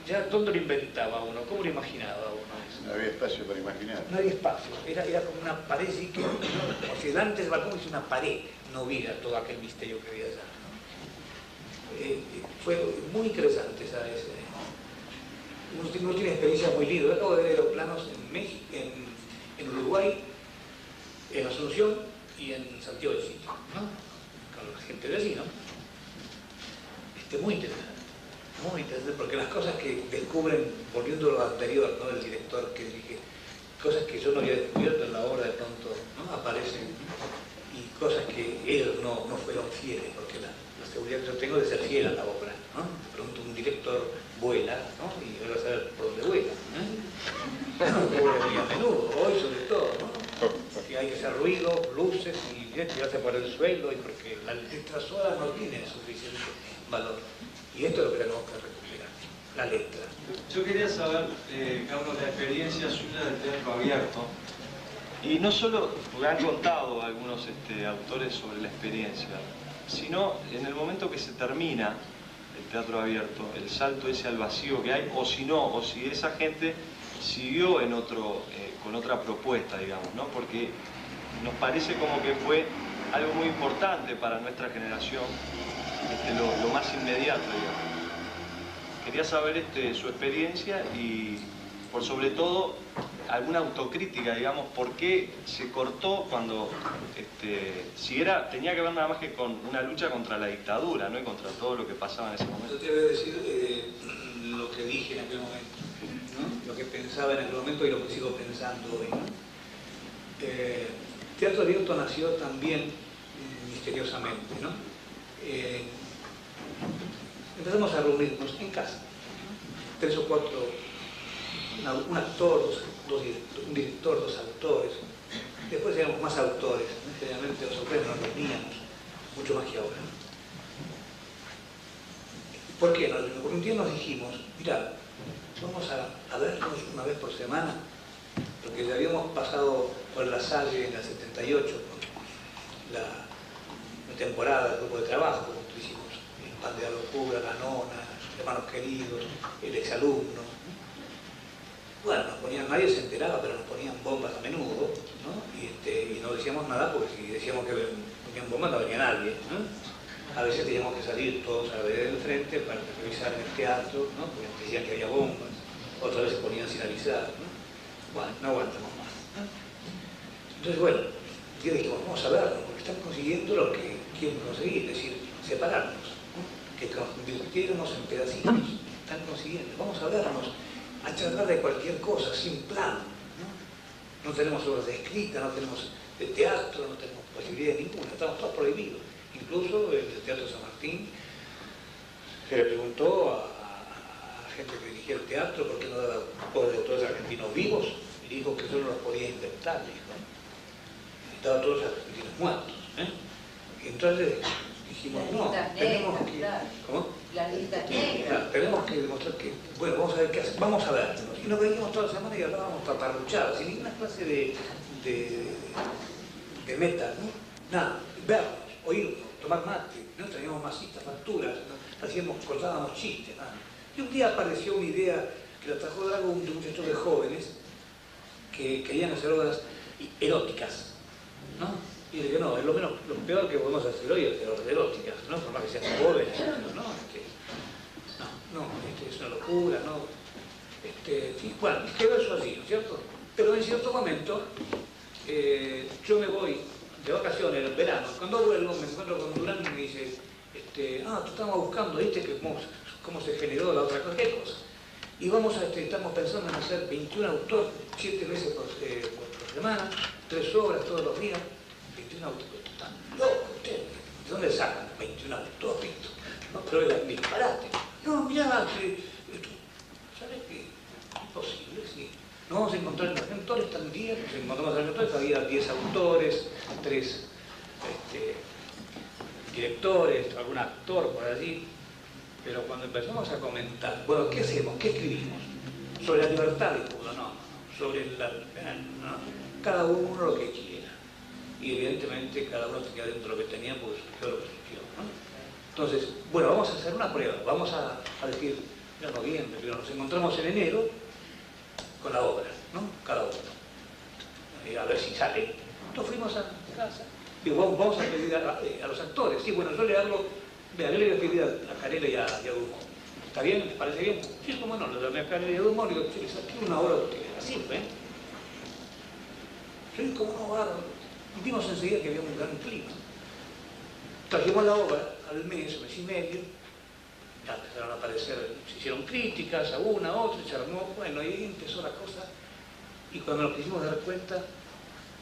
Ya, ¿dónde lo inventaba uno? ¿Cómo lo imaginaba uno eso? No había espacio para imaginar. No había espacio, era como una pared, sí que, o sea, antes del balcón es una pared, no viera todo aquel misterio que había allá, ¿no? Fue muy interesante uno tiene experiencias muy lindas. Yo acabo de ver los planos en México, en Uruguay, en Asunción y en Santiago del Sitio, ¿no? Con la gente de allí, ¿no? Muy interesante, porque las cosas que descubren, volviendo a lo anterior, ¿no? Del director que dirige, cosas que yo no había descubierto en la obra de pronto, ¿no? Aparecen, y cosas que ellos no fueron fieles, porque la seguridad que yo tengo de ser fiel a la obra, ¿no? De pronto un director vuela, ¿no? Y va a saber por dónde vuela, muy a menudo, hoy sobre todo, ¿no? Que hay que hacer ruido, luces y tirarse por el suelo, y porque la letra sola no tiene suficiente valor. Y esto es lo que tenemos que recuperar, la letra. Yo quería saber, Carlos, la experiencia suya del teatro abierto. Y no solo, porque han contado algunos autores sobre la experiencia, sino en el momento que se termina el teatro abierto, el salto ese al vacío que hay, o si no, o si esa gente siguió en con otra propuesta, digamos, ¿no? Porque nos parece como que fue algo muy importante para nuestra generación, lo más inmediato, digamos. Quería saber su experiencia y, por sobre todo, alguna autocrítica, digamos, por qué se cortó cuando, tenía que ver nada más que con una lucha contra la dictadura, ¿no? Y contra todo lo que pasaba en ese momento. Yo te voy a decir lo que dije en aquel momento, ¿no? Lo que pensaba en aquel momento y lo que sigo pensando hoy, ¿no? Teatro Abierto nació también misteriosamente, ¿no? Empezamos a reunirnos en casa, ¿no? 3 o 4, un actor, un director, 2 autores, después éramos más autores, ¿no? Generalmente los autores nos reuníamos, mucho más que ahora, ¿no? ¿Por qué? Un día nos dijimos, mira, vamos a vernos una vez por semana, porque ya habíamos pasado por la Salle en el 78, la temporada del grupo de trabajo, hicimos el Pan de la Locura, La Nona, Hermanos Queridos, El Exalumno. Bueno, nadie se enteraba, pero nos ponían bombas a menudo, ¿no? Y no decíamos nada, porque si decíamos que ponían bombas no venía nadie, ¿no? A veces teníamos que salir todos a ver del frente para revisar en el teatro, ¿no? Porque decían que había bombas, otras veces ponían sin avisar, ¿no? Bueno, no aguantamos más, ¿no? Entonces, bueno, un día dijimos, vamos a verlo, porque están consiguiendo lo que quieren conseguir, es decir, separarnos, ¿no? Que convirtiéramos en pedacitos, están consiguiendo, vamos a vernos, a charlar de cualquier cosa, sin plan, ¿no? No tenemos obras escritas, no tenemos de teatro, no tenemos posibilidades ninguna, estamos todos prohibidos. Incluso en el Teatro San Martín se le preguntó a gente que dirigía el teatro por qué no daba obras de autores argentinos vivos, y dijo que solo los podía inventar, dijo, ¿no? Estaban todos los argentinos muertos, ¿eh? Y entonces dijimos, no, tenemos que... ¿Cómo? La lista negra. Tenemos que demostrar que, bueno, vamos a ver qué hacemos, vamos a vernos. Y nos veíamos toda la semana y hablábamos paparruchadas, sin ninguna clase de meta, ¿no? Nada, vernos, oírnos, tomar mate, no teníamos masitas, facturas, ¿no? Cortábamos chistes, nada. Y un día apareció una idea que la trajo Drago, un muchacho de jóvenes que querían hacer obras eróticas, ¿no? Y dice que no, es lo peor que podemos hacer hoy es eróticas, ¿no? Por más que sean jóvenes, es una locura, ¿no? Sí, bueno, quedó eso así, ¿no es cierto? Pero en cierto momento, yo me voy de vacaciones en el verano. Cuando vuelvo me encuentro con Durán y me dice, tú estábamos buscando, ¿viste? Que cómo se generó la otra cosa, qué cosa. Y estamos pensando en hacer 21 autores, 7 veces por semana, 3 obras todos los días. 21 autores, están locos ustedes. ¿De dónde sacan 21 autores? No, pero era un disparate. No, mirá, ¿sabes qué? Imposible, sí. Nos vamos a encontrar en los mentores también, nos encontramos en los mentores, había 10 autores, 3 directores, algún actor por allí. Pero cuando empezamos a comentar, bueno, ¿qué hacemos? ¿Qué escribimos? Sobre la libertad, dijo uno, no. Sobre cada uno lo que quiera. Y evidentemente cada uno tenía dentro lo que tenía, pues surgió lo que surgió, ¿no? Entonces, bueno, vamos a hacer una prueba, vamos a decir, ya noviembre, pero nos encontramos en enero con la obra, ¿no? Cada uno. Y a ver si sale. Entonces fuimos a casa, digo, vamos a pedir a los actores. Sí, bueno, yo le hablo, vea, yo le voy a pedir a Canela y a Dumont. ¿Está bien? ¿Les parece bien? Sí, cómo no, le llamé a Canela y a Dumont y digo, sí, les saqué una obra de ustedes, así, ¿ven? Sí, cómo no, vimos enseguida que había un gran clima. Trajimos la obra al mes y medio, ya empezaron a aparecer, se hicieron críticas a una, a otra, se armó, bueno, y ahí empezó la cosa, y cuando nos quisimos dar cuenta,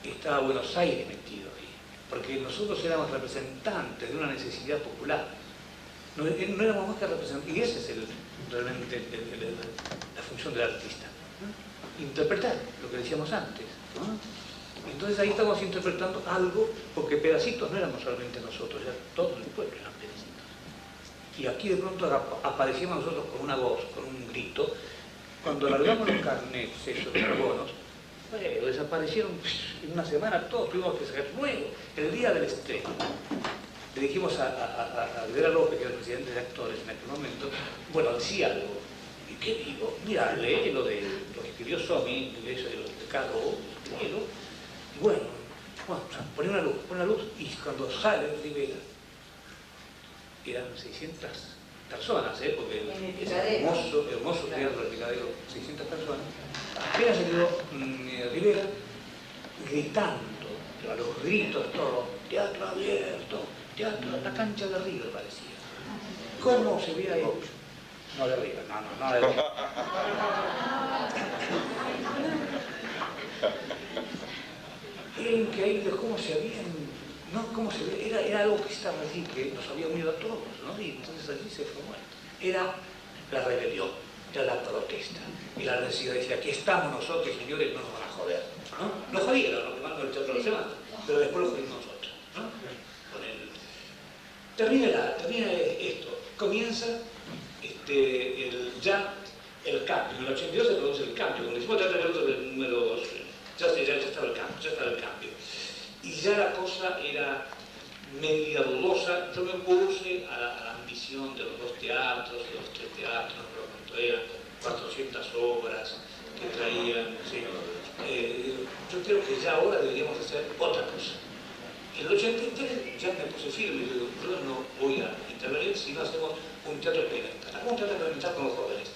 estaba Buenos Aires metido ahí, porque nosotros éramos representantes de una necesidad popular, no éramos más que representantes, y esa es realmente la función del artista, ¿no? Interpretar lo que decíamos antes, ¿no? Entonces ahí estamos interpretando algo, porque pedacitos no éramos solamente nosotros, ya todo el pueblo eran pedacitos. Y aquí de pronto aparecíamos nosotros con una voz, con un grito. Cuando largamos los carnets, esos carbonos, bueno, desaparecieron en una semana, todos tuvimos que sacar nuevo, el día del estreno. Le dijimos a Rivera López, que era el presidente de actores en aquel momento, bueno, decía algo. ¿Y qué digo? Mira, lee lo que escribió Somi, eso de Caro, léelo. Bueno, pone una luz y cuando sale Rivera, eran 600 personas, porque es hermoso teatro del Picadero, 600 personas. Apenas se quedó Rivera gritando, a los gritos todo, teatro abierto, teatro, la cancha de River parecía. ¿Cómo se veía hecho? No de River, no de River. Era increíble cómo se habían, era algo que estaba allí, que nos había unido a todos, ¿no? Y entonces allí se formó. Era la rebelión, era la protesta, y la necesidad de decir, aquí estamos nosotros, señores, no nos van a joder, ¿no? Nos jodieron, nos quemaron el teatro de la semana, pero después lo jodimos nosotros, ¿no? Termina esto, comienza ya el cambio, en el 82 se produce el cambio, cuando hicimos teatro de otro del número 2, ya estaba el cambio, y ya la cosa era media dudosa. Yo me opuse a la ambición de los 2 teatros, de los 3 teatros, no recuerdo cuánto eran, 400 obras que traían, ¿sí? Yo creo que ya ahora deberíamos hacer otra cosa. En el 83 ya me puse firme y digo, yo no voy a intervenir si no hacemos un teatro experimental. Hacemos un teatro experimental con los jóvenes,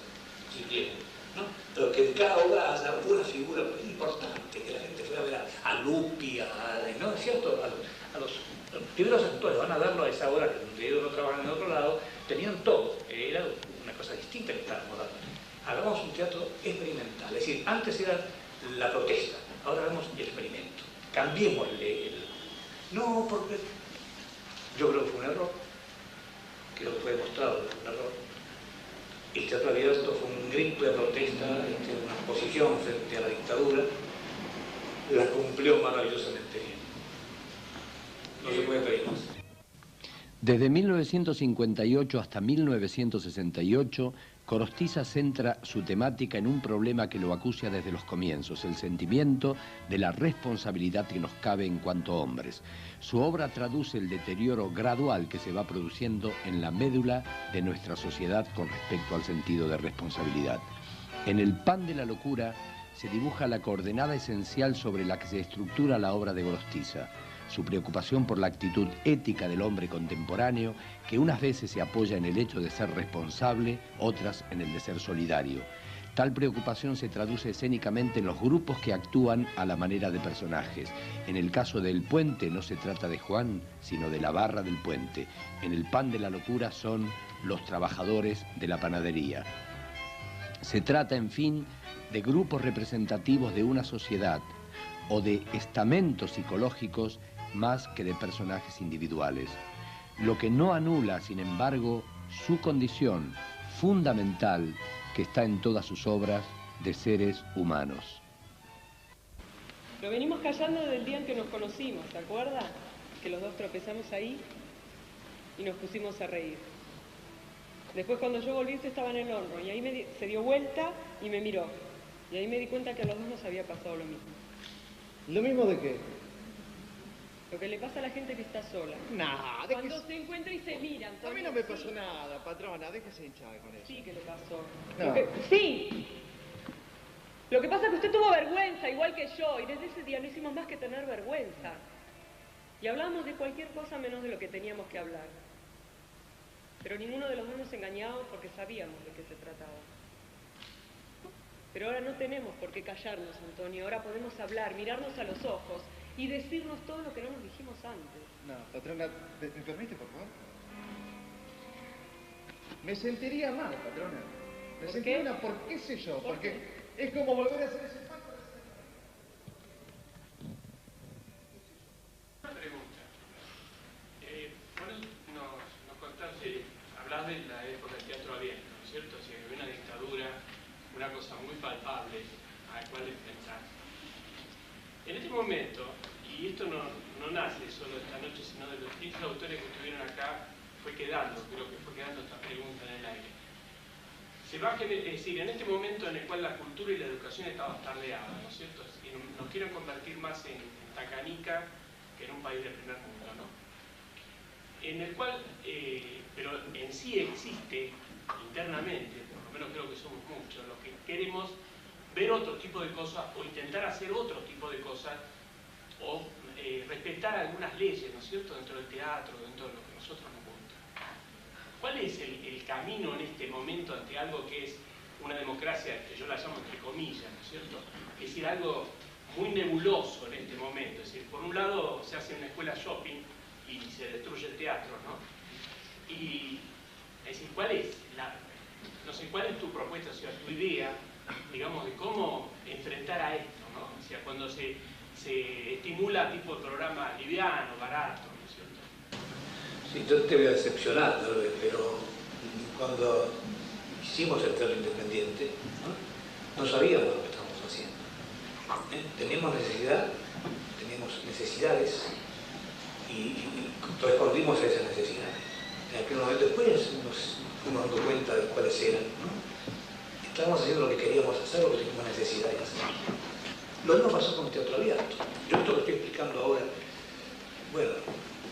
si quieren, ¿no? Pero que en cada obra haya una figura muy importante, que la gente fuera a ver a Lupi, ¿no es cierto? A los primeros actores van a darlo a esa hora que donde ellos no trabajan en otro lado, tenían todo, era una cosa distinta que estábamos dando. Hagamos un teatro experimental, es decir, antes era la protesta, ahora hagamos el experimento, cambiémosle No, porque yo creo que fue un error, creo que fue demostrado que fue un error. El teatro abierto fue un grito de protesta, una oposición frente a la dictadura, la cumplió maravillosamente bien. No se puede pedir más. Desde 1958 hasta 1968, Gorostiza centra su temática en un problema que lo acucia desde los comienzos, el sentimiento de la responsabilidad que nos cabe en cuanto hombres. Su obra traduce el deterioro gradual que se va produciendo en la médula de nuestra sociedad con respecto al sentido de responsabilidad. En el pan de la locura se dibuja la coordenada esencial sobre la que se estructura la obra de Gorostiza. su preocupación por la actitud ética del hombre contemporáneo, que unas veces se apoya en el hecho de ser responsable, otras en el de ser solidario. Tal preocupación se traduce escénicamente en los grupos que actúan a la manera de personajes. En el caso del puente no se trata de Juan, sino de la barra del puente. En el pan de la locura son los trabajadores de la panadería. Se trata, en fin, de grupos representativos de una sociedad o de estamentos psicológicos más que de personajes individuales. Lo que no anula, sin embargo, su condición fundamental que está en todas sus obras de seres humanos. Lo venimos callando desde el día en que nos conocimos, ¿te acuerdas? Que los dos tropezamos ahí y nos pusimos a reír. Después cuando yo volví usted estaba en el horno y ahí se dio vuelta y me miró. Y ahí me di cuenta que a los dos nos había pasado lo mismo. ¿Lo mismo de qué? Lo que le pasa a la gente que está sola. Nah, cuando se encuentran y se miran. A mí no me pasó nada, patrona, déjese hinchar con eso. Sí que le pasó. No. Sí. Lo que pasa es que usted tuvo vergüenza, igual que yo, y desde ese día no hicimos más que tener vergüenza. Y hablábamos de cualquier cosa menos de lo que teníamos que hablar. Pero ninguno de los dos nos engañaba porque sabíamos de qué se trataba. Pero ahora no tenemos por qué callarnos, Antonio. Ahora podemos hablar, mirarnos a los ojos y decirnos todo lo que no nos dijimos antes. No, patrona, ¿me permite, por favor? Me sentiría mal, patrona. Me sentiría una, ¿por qué sé yo? Porque es como volver a hacer ese pacto. Una pregunta. Vos nos contaste, hablás de la época del teatro abierto, ¿no es cierto? O sea, que había una dictadura, una cosa muy palpable a la cual enfrentar. En este momento, y esto no nace solo esta noche, sino de los distintos autores que estuvieron acá, creo que fue quedando esta pregunta en el aire. Es decir, en este momento en el cual la cultura y la educación está bastardeada, ¿no es cierto? Y nos quieren convertir más en Tacanica que en un país del primer mundo, ¿no? En el cual, pero en sí existe internamente, por lo menos creo que somos muchos, los que queremos ver otro tipo de cosas o intentar hacer otro tipo de cosas o respetar algunas leyes, ¿no es cierto?, dentro del teatro, dentro de lo que a nosotros nos gusta. ¿Cuál es el camino en este momento ante algo que es una democracia, que yo la llamo entre comillas, ¿no es cierto? Es decir, algo muy nebuloso en este momento. Es decir, por un lado se hace una escuela shopping y se destruye el teatro, ¿no? Y, es decir, ¿cuál es tu propuesta, o sea, tu idea, digamos, de cómo enfrentar a esto, ¿no? O sea, cuando se estimula tipo de programa liviano, barato, ¿no es cierto? Sí, yo te voy a decepcionar, pero cuando hicimos el teatro independiente, no sabíamos lo que estábamos haciendo. Teníamos necesidades y respondimos a esas necesidades. En aquel momento después nos fuimos dando cuenta de cuáles eran, ¿no? Estábamos haciendo lo que queríamos hacer, lo que teníamos necesidad de hacer. Lo mismo pasó con el teatro abierto. Yo esto que estoy explicando ahora, bueno,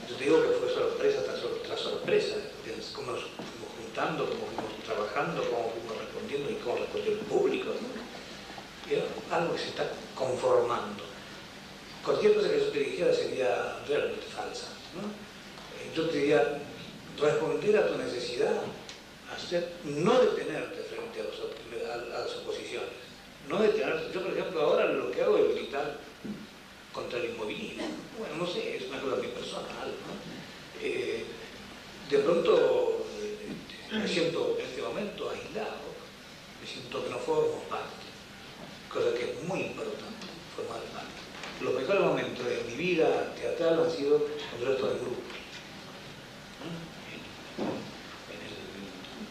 yo te digo que fue sorpresa tras sorpresa, cómo nos fuimos juntando, cómo fuimos trabajando, cómo fuimos respondiendo y cómo respondió el público, ¿no? Era algo que se está conformando. Cualquier cosa que yo te dijera sería realmente falsa, ¿no? Yo te diría, responder a tu necesidad, no detenerte frente a las oposiciones, no detenerte. Yo, por ejemplo, ahora lo que hago es militar contra el inmovilismo. Bueno, no sé, es una cosa muy personal, ¿no? De pronto me siento en este momento aislado, me siento que no formo parte, cosa que es muy importante, formar parte. Los mejores momentos de mi vida teatral han sido cuando yo estoy en grupos.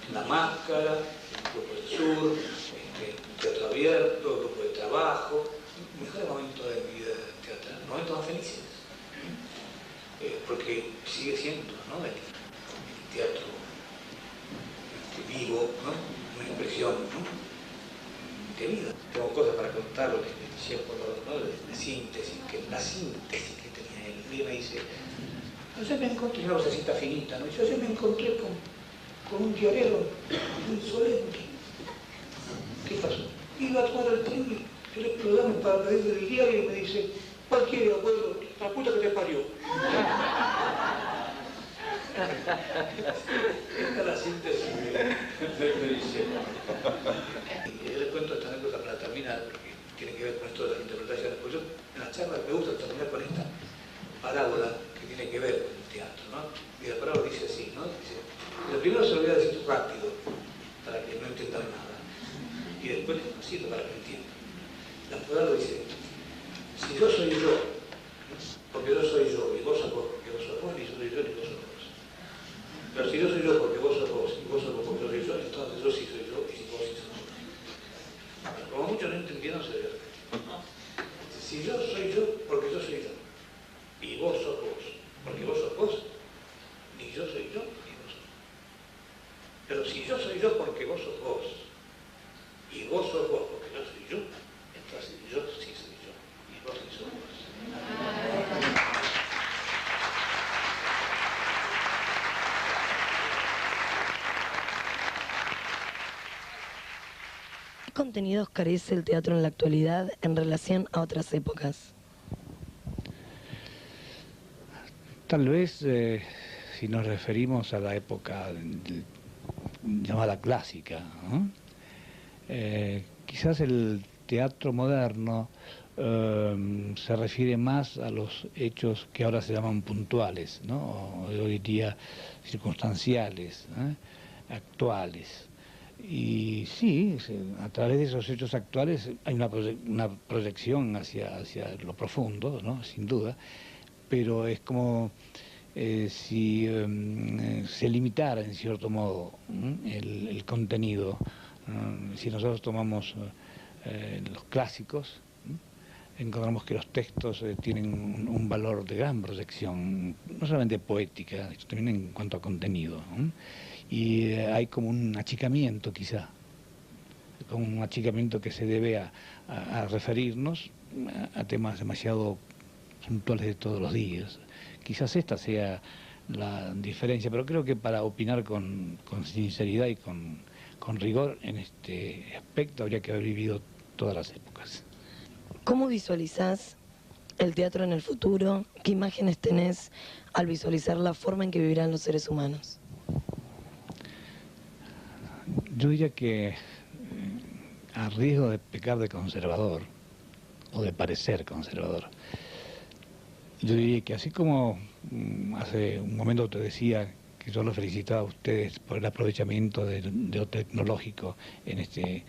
En La Máscara, el Grupo del Sur, el Teatro Abierto, el Grupo de Trabajo. Los mejores momentos de mi vida teatral, momentos más felices. Porque sigue siendo, ¿no?, el teatro vivo, ¿no?, una expresión, ¿no?, de vida. Tengo cosas para contar, lo que decía por ¿no?, de síntesis, la síntesis que tenía él. Un día me dice, yo me encontré una vocecita finita, ¿no? Yo me encontré con un diarero insolente. ¿Qué pasó? Iba a tomar el tren, yo le pido dame para pedirle el diario y me dice, Cualquiera, bueno, la puta que te parió. Esta es la síntesis de diseño. Y les cuento esta anécdota para terminar, porque tiene que ver con esto de las interpretaciones. Porque yo en las charlas me gusta terminar con esta parábola que tiene que ver con el teatro, ¿no? Y la parábola dice así, ¿no? Dice, lo primero se lo voy a decir rápido, para que no entiendan nada. Y después despacito para que entiendan. La parábola dice, si yo soy yo, porque yo soy yo, y vos sos vos, porque vos sos vos, y yo soy yo, y vos sos vos. Pero si yo soy yo porque vos sos vos, y vos sos vos porque yo soy yo, entonces yo sí soy yo, y vos sí sos vos. Pero como muchos no entendieron, se ve. Si yo soy yo porque yo soy yo, y vos sos vos, porque vos sos vos, ni yo soy yo, ni vos sos vos. Pero si yo soy yo porque vos sos vos, y vos sos vos porque yo soy yo, entonces yo sí soy yo, y vos sí sos vos. ¿Qué contenidos carece el teatro en la actualidad en relación a otras épocas? Tal vez, si nos referimos a la época llamada clásica, ¿no? Quizás el teatro moderno se refiere más a los hechos que ahora se llaman puntuales, ¿no? Hoy día circunstanciales, actuales. Y sí, a través de esos hechos actuales hay una proyección hacia lo profundo, ¿no? Sin duda, pero es como si se limitara en cierto modo el contenido. Si nosotros tomamos los clásicos, encontramos que los textos tienen un valor de gran proyección, no solamente poética, sino también en cuanto a contenido, ¿no? Y hay como un achicamiento quizá, como un achicamiento que se debe a referirnos a temas demasiado puntuales de todos los días. Quizás esta sea la diferencia, pero creo que para opinar con sinceridad y con rigor en este aspecto habría que haber vivido todas las épocas. ¿Cómo visualizás el teatro en el futuro? ¿Qué imágenes tenés al visualizar la forma en que vivirán los seres humanos? Yo diría que, a riesgo de pecar de conservador, o de parecer conservador, yo diría que así como hace un momento te decía que yo los felicitaba a ustedes por el aprovechamiento de lo tecnológico en este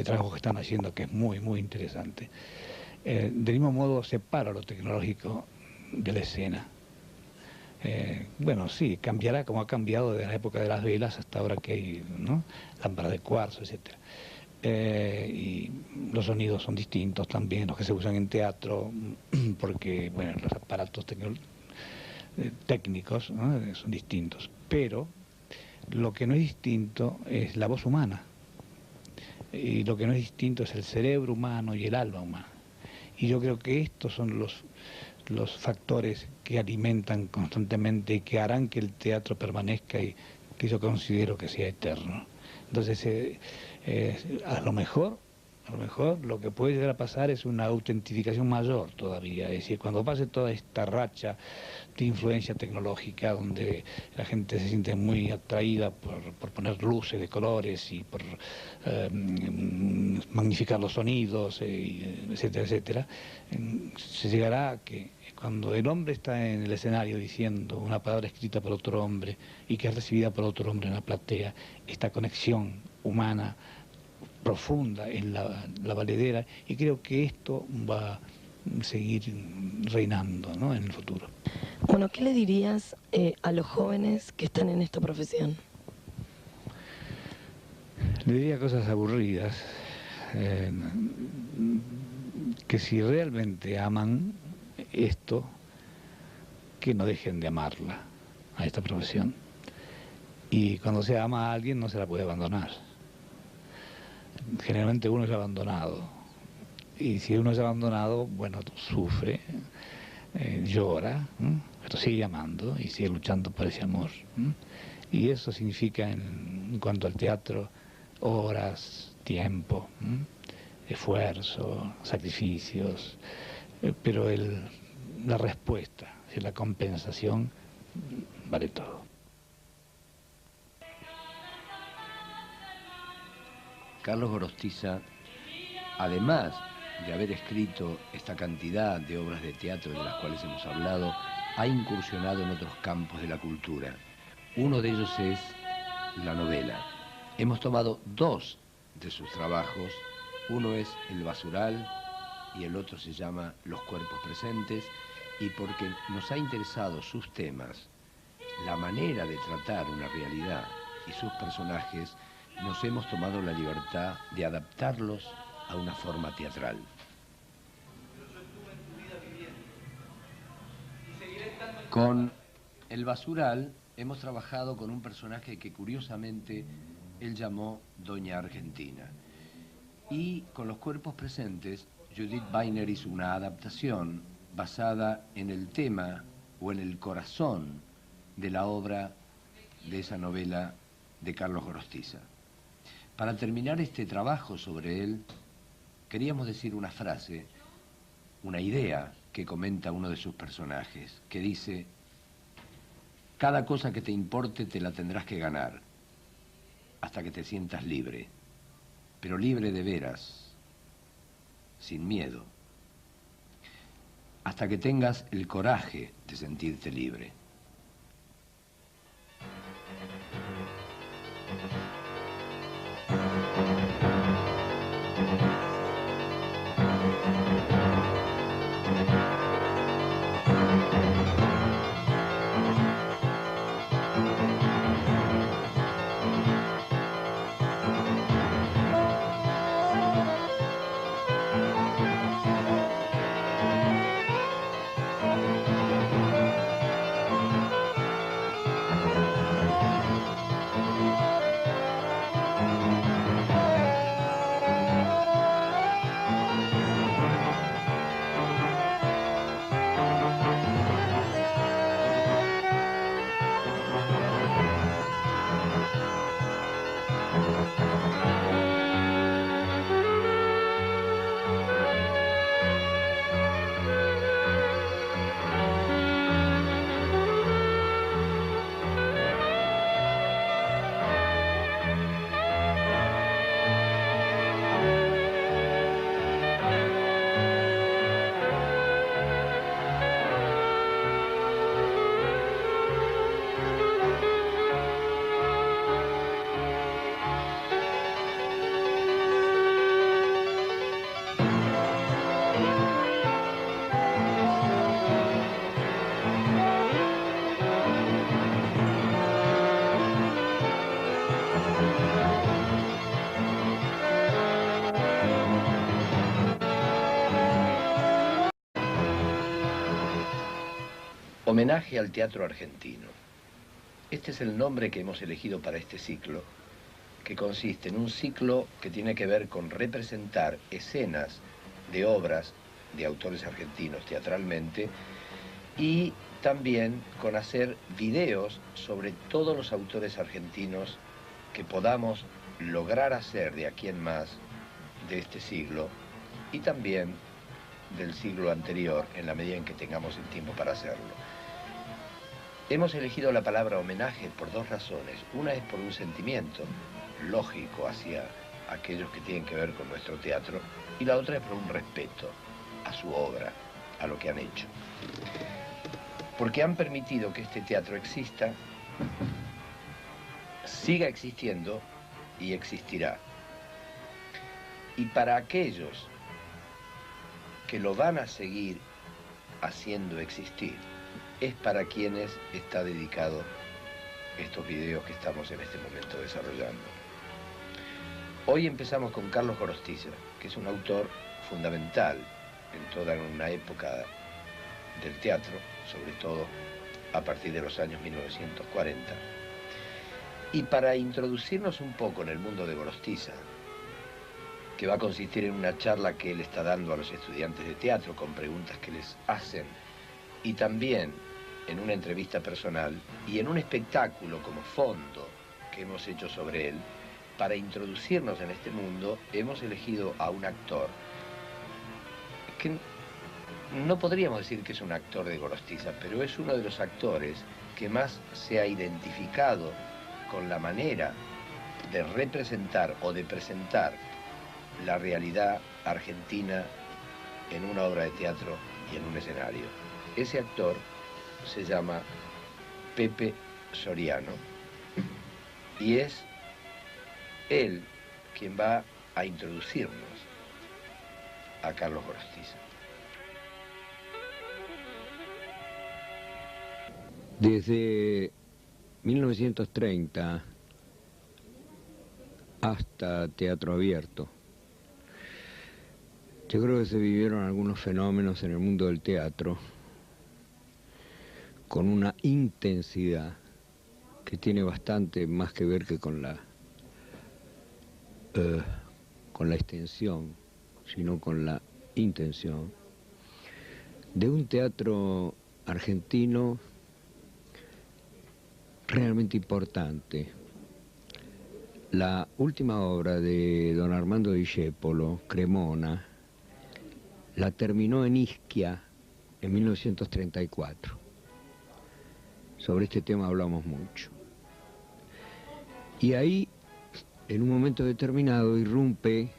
trabajo que están haciendo, que es muy, muy interesante. Del mismo modo separo lo tecnológico de la escena. Bueno, sí, cambiará como ha cambiado de la época de las velas hasta ahora que hay, ¿no?, lámparas de cuarzo, etc. Y los sonidos son distintos también, los que se usan en teatro, porque, bueno, los aparatos técnicos, ¿no?, son distintos. Pero lo que no es distinto es la voz humana. Y lo que no es distinto es el cerebro humano y el alma humana. Y yo creo que estos son los factores que alimentan constantemente y que harán que el teatro permanezca y que yo considero que sea eterno. Entonces, a lo mejor lo que puede llegar a pasar es una autentificación mayor todavía. Es decir, cuando pase toda esta racha de influencia tecnológica, donde la gente se siente muy atraída por poner luces de colores y por magnificar los sonidos, etcétera, etcétera, se llegará a que cuando el hombre está en el escenario diciendo una palabra escrita por otro hombre y que es recibida por otro hombre en la platea, esta conexión humana profunda en la valedera, y creo que esto va a seguir reinando, ¿no?, en el futuro. Bueno, ¿qué le dirías a los jóvenes que están en esta profesión? Le diría cosas aburridas, que si realmente aman esto, que no dejen de amarla, a esta profesión. Y cuando se ama a alguien no se la puede abandonar. Generalmente uno es abandonado, y si uno es abandonado, bueno, sufre, llora, pero sigue amando y sigue luchando por ese amor. Y eso significa, en cuanto al teatro, horas, tiempo, esfuerzo, sacrificios, pero la respuesta, la compensación, vale todo. Carlos Gorostiza, además de haber escrito esta cantidad de obras de teatro de las cuales hemos hablado, ha incursionado en otros campos de la cultura. Uno de ellos es la novela. Hemos tomado dos de sus trabajos, uno es El Basural y el otro se llama Los Cuerpos Presentes, y porque nos ha interesado sus temas, la manera de tratar una realidad y sus personajes, nos hemos tomado la libertad de adaptarlos a una forma teatral. Con El Basural hemos trabajado con un personaje que curiosamente él llamó Doña Argentina. Y con Los Cuerpos Presentes, Judith Weiner hizo una adaptación basada en el tema o en el corazón de la obra de esa novela de Carlos Gorostiza. Para terminar este trabajo sobre él, queríamos decir una frase, una idea que comenta uno de sus personajes, que dice: cada cosa que te importe te la tendrás que ganar, hasta que te sientas libre, pero libre de veras, sin miedo, hasta que tengas el coraje de sentirte libre. Homenaje al teatro argentino. Este es el nombre que hemos elegido para este ciclo, que consiste en un ciclo que tiene que ver con representar escenas de obras de autores argentinos teatralmente y también con hacer videos sobre todos los autores argentinos que podamos lograr hacer de aquí en más de este siglo y también del siglo anterior, en la medida en que tengamos el tiempo para hacerlo. Hemos elegido la palabra homenaje por dos razones. Una es por un sentimiento lógico hacia aquellos que tienen que ver con nuestro teatro, y la otra es por un respeto a su obra, a lo que han hecho. Porque han permitido que este teatro exista, siga existiendo y existirá. Y para aquellos que lo van a seguir haciendo existir, es para quienes está dedicado estos videos que estamos en este momento desarrollando. Hoy empezamos con Carlos Gorostiza, que es un autor fundamental en toda una época del teatro, sobre todo a partir de los años 1940. Y para introducirnos un poco en el mundo de Gorostiza, que va a consistir en una charla que él está dando a los estudiantes de teatro con preguntas que les hacen, y también en una entrevista personal y en un espectáculo como fondo que hemos hecho sobre él, para introducirnos en este mundo hemos elegido a un actor que no podríamos decir que es un actor de Gorostiza, pero es uno de los actores que más se ha identificado con la manera de representar o de presentar la realidad argentina en una obra de teatro y en un escenario. Ese actor se llama Pepe Soriano y es él quien va a introducirnos a Carlos Gorostiza. Desde 1930 hasta Teatro Abierto, yo creo que se vivieron algunos fenómenos en el mundo del teatro con una intensidad que tiene bastante más que ver que con la extensión, sino con la intención de un teatro argentino realmente importante. La última obra de don Armando Discépolo, Cremona, la terminó en Ischia en 1934. Sobre este tema hablamos mucho. Y ahí, en un momento determinado, irrumpe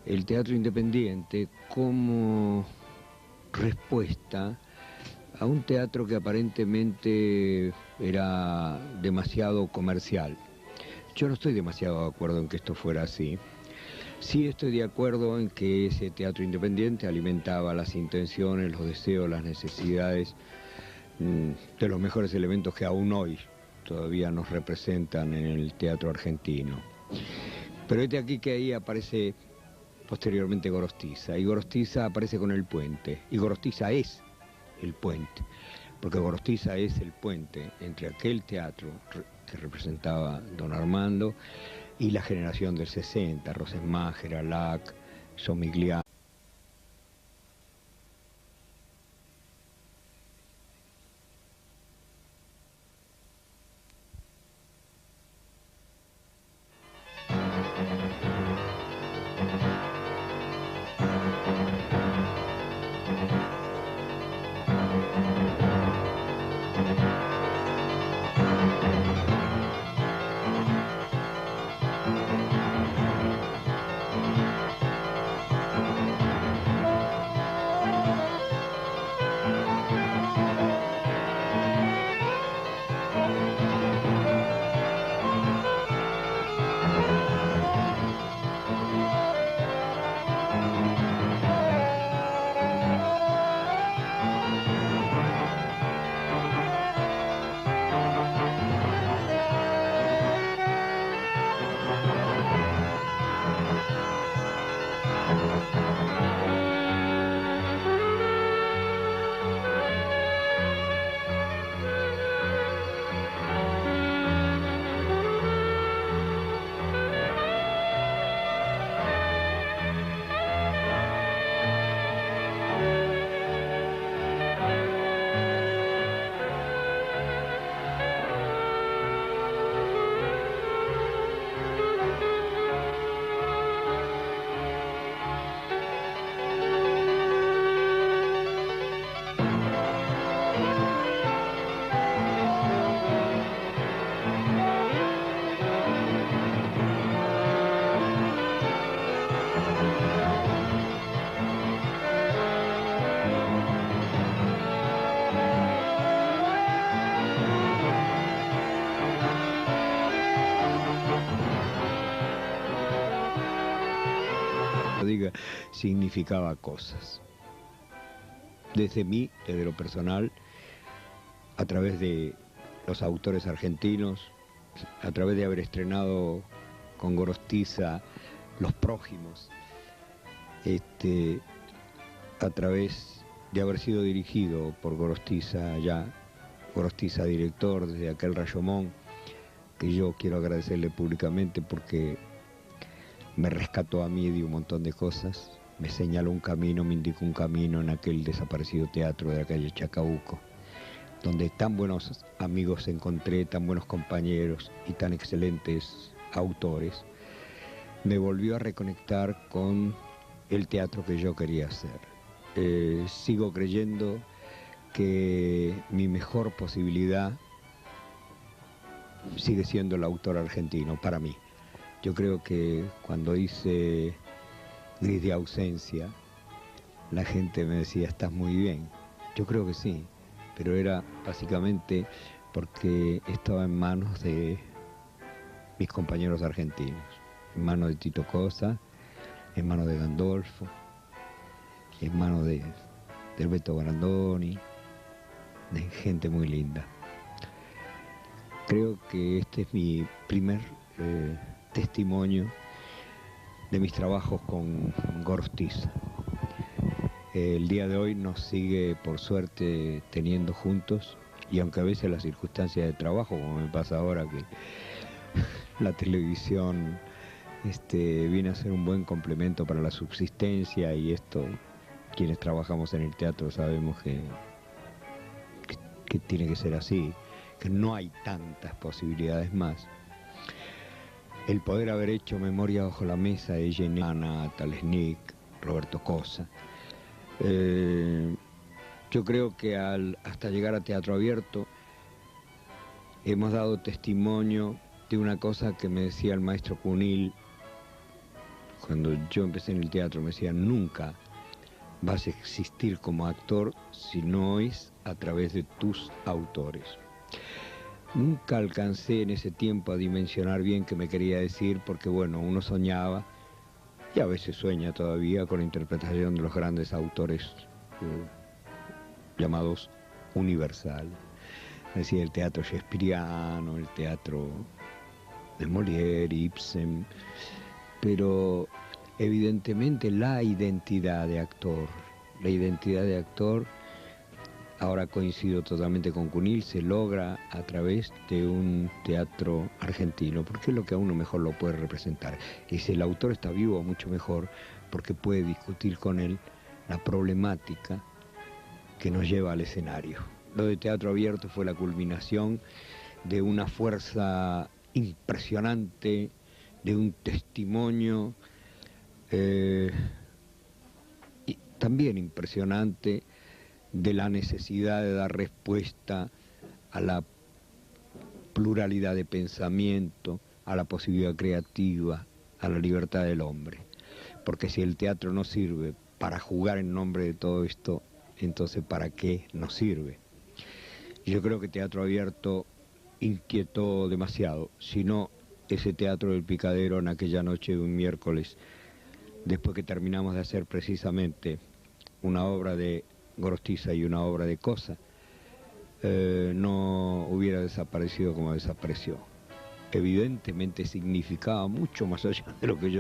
el teatro independiente como respuesta a un teatro que aparentemente era demasiado comercial. Yo no estoy demasiado de acuerdo en que esto fuera así. Sí estoy de acuerdo en que ese teatro independiente alimentaba las intenciones, los deseos, las necesidades de los mejores elementos que aún hoy todavía nos representan en el teatro argentino. Pero este aquí que ahí aparece posteriormente Gorostiza, y Gorostiza aparece con el puente, y Gorostiza es el puente, porque Gorostiza es el puente entre aquel teatro que representaba don Armando y la generación del 60, Rosenmacher, Alac, Somigliano. Significaba cosas. Desde mí, desde lo personal, a través de los autores argentinos, a través de haber estrenado con Gorostiza Los Prójimos, a través de haber sido dirigido por Gorostiza ya, Gorostiza director desde aquel Rayomón, que yo quiero agradecerle públicamente porque me rescató a mí de un montón de cosas, me señaló un camino, me indicó un camino en aquel desaparecido teatro de la calle Chacabuco, donde tan buenos amigos encontré, tan buenos compañeros y tan excelentes autores. Me volvió a reconectar con el teatro que yo quería hacer. sigo creyendo que mi mejor posibilidad sigue siendo el autor argentino, para mí. Yo creo que cuando hice Gris de ausencia, la gente me decía, estás muy bien. Yo creo que sí, pero era básicamente porque estaba en manos de mis compañeros argentinos, en manos de Tito Cosa, en manos de Gandolfo, en manos de Beto Brandoni, de gente muy linda. Creo que este es mi primer testimonio de mis trabajos con Gorostiza. El día de hoy nos sigue, por suerte, teniendo juntos, y aunque a veces las circunstancias de trabajo, como me pasa ahora, que la televisión viene a ser un buen complemento para la subsistencia, y esto, quienes trabajamos en el teatro sabemos que tiene que ser así, que no hay tantas posibilidades más. El poder haber hecho Memoria bajo la mesa de Jenny, Ana Talesnik, Roberto Cosa, yo creo que hasta llegar a Teatro Abierto hemos dado testimonio de una cosa que me decía el maestro Cunil cuando yo empecé en el teatro. Me decía, nunca vas a existir como actor si no es a través de tus autores. Nunca alcancé en ese tiempo a dimensionar bien qué me quería decir, porque bueno, uno soñaba, y a veces sueña todavía, con la interpretación de los grandes autores llamados universal. Es decir, el teatro shakespeariano, el teatro de Molière, Ibsen, pero evidentemente la identidad de actor, ahora coincido totalmente con Cunil, se logra a través de un teatro argentino, porque es lo que a uno mejor lo puede representar. Y si el autor está vivo, mucho mejor, porque puede discutir con él la problemática que nos lleva al escenario. Lo de Teatro Abierto fue la culminación de una fuerza impresionante, de un testimonio y también impresionante de la necesidad de dar respuesta a la pluralidad de pensamiento, a la posibilidad creativa, a la libertad del hombre. Porque si el teatro no sirve para jugar en nombre de todo esto, entonces ¿para qué nos sirve? Yo creo que Teatro Abierto inquietó demasiado, si no ese Teatro del Picadero en aquella noche de un miércoles, después que terminamos de hacer precisamente una obra de Gorostiza y una obra de Cosa, no hubiera desaparecido como desapareció. Evidentemente significaba mucho más allá de lo que yo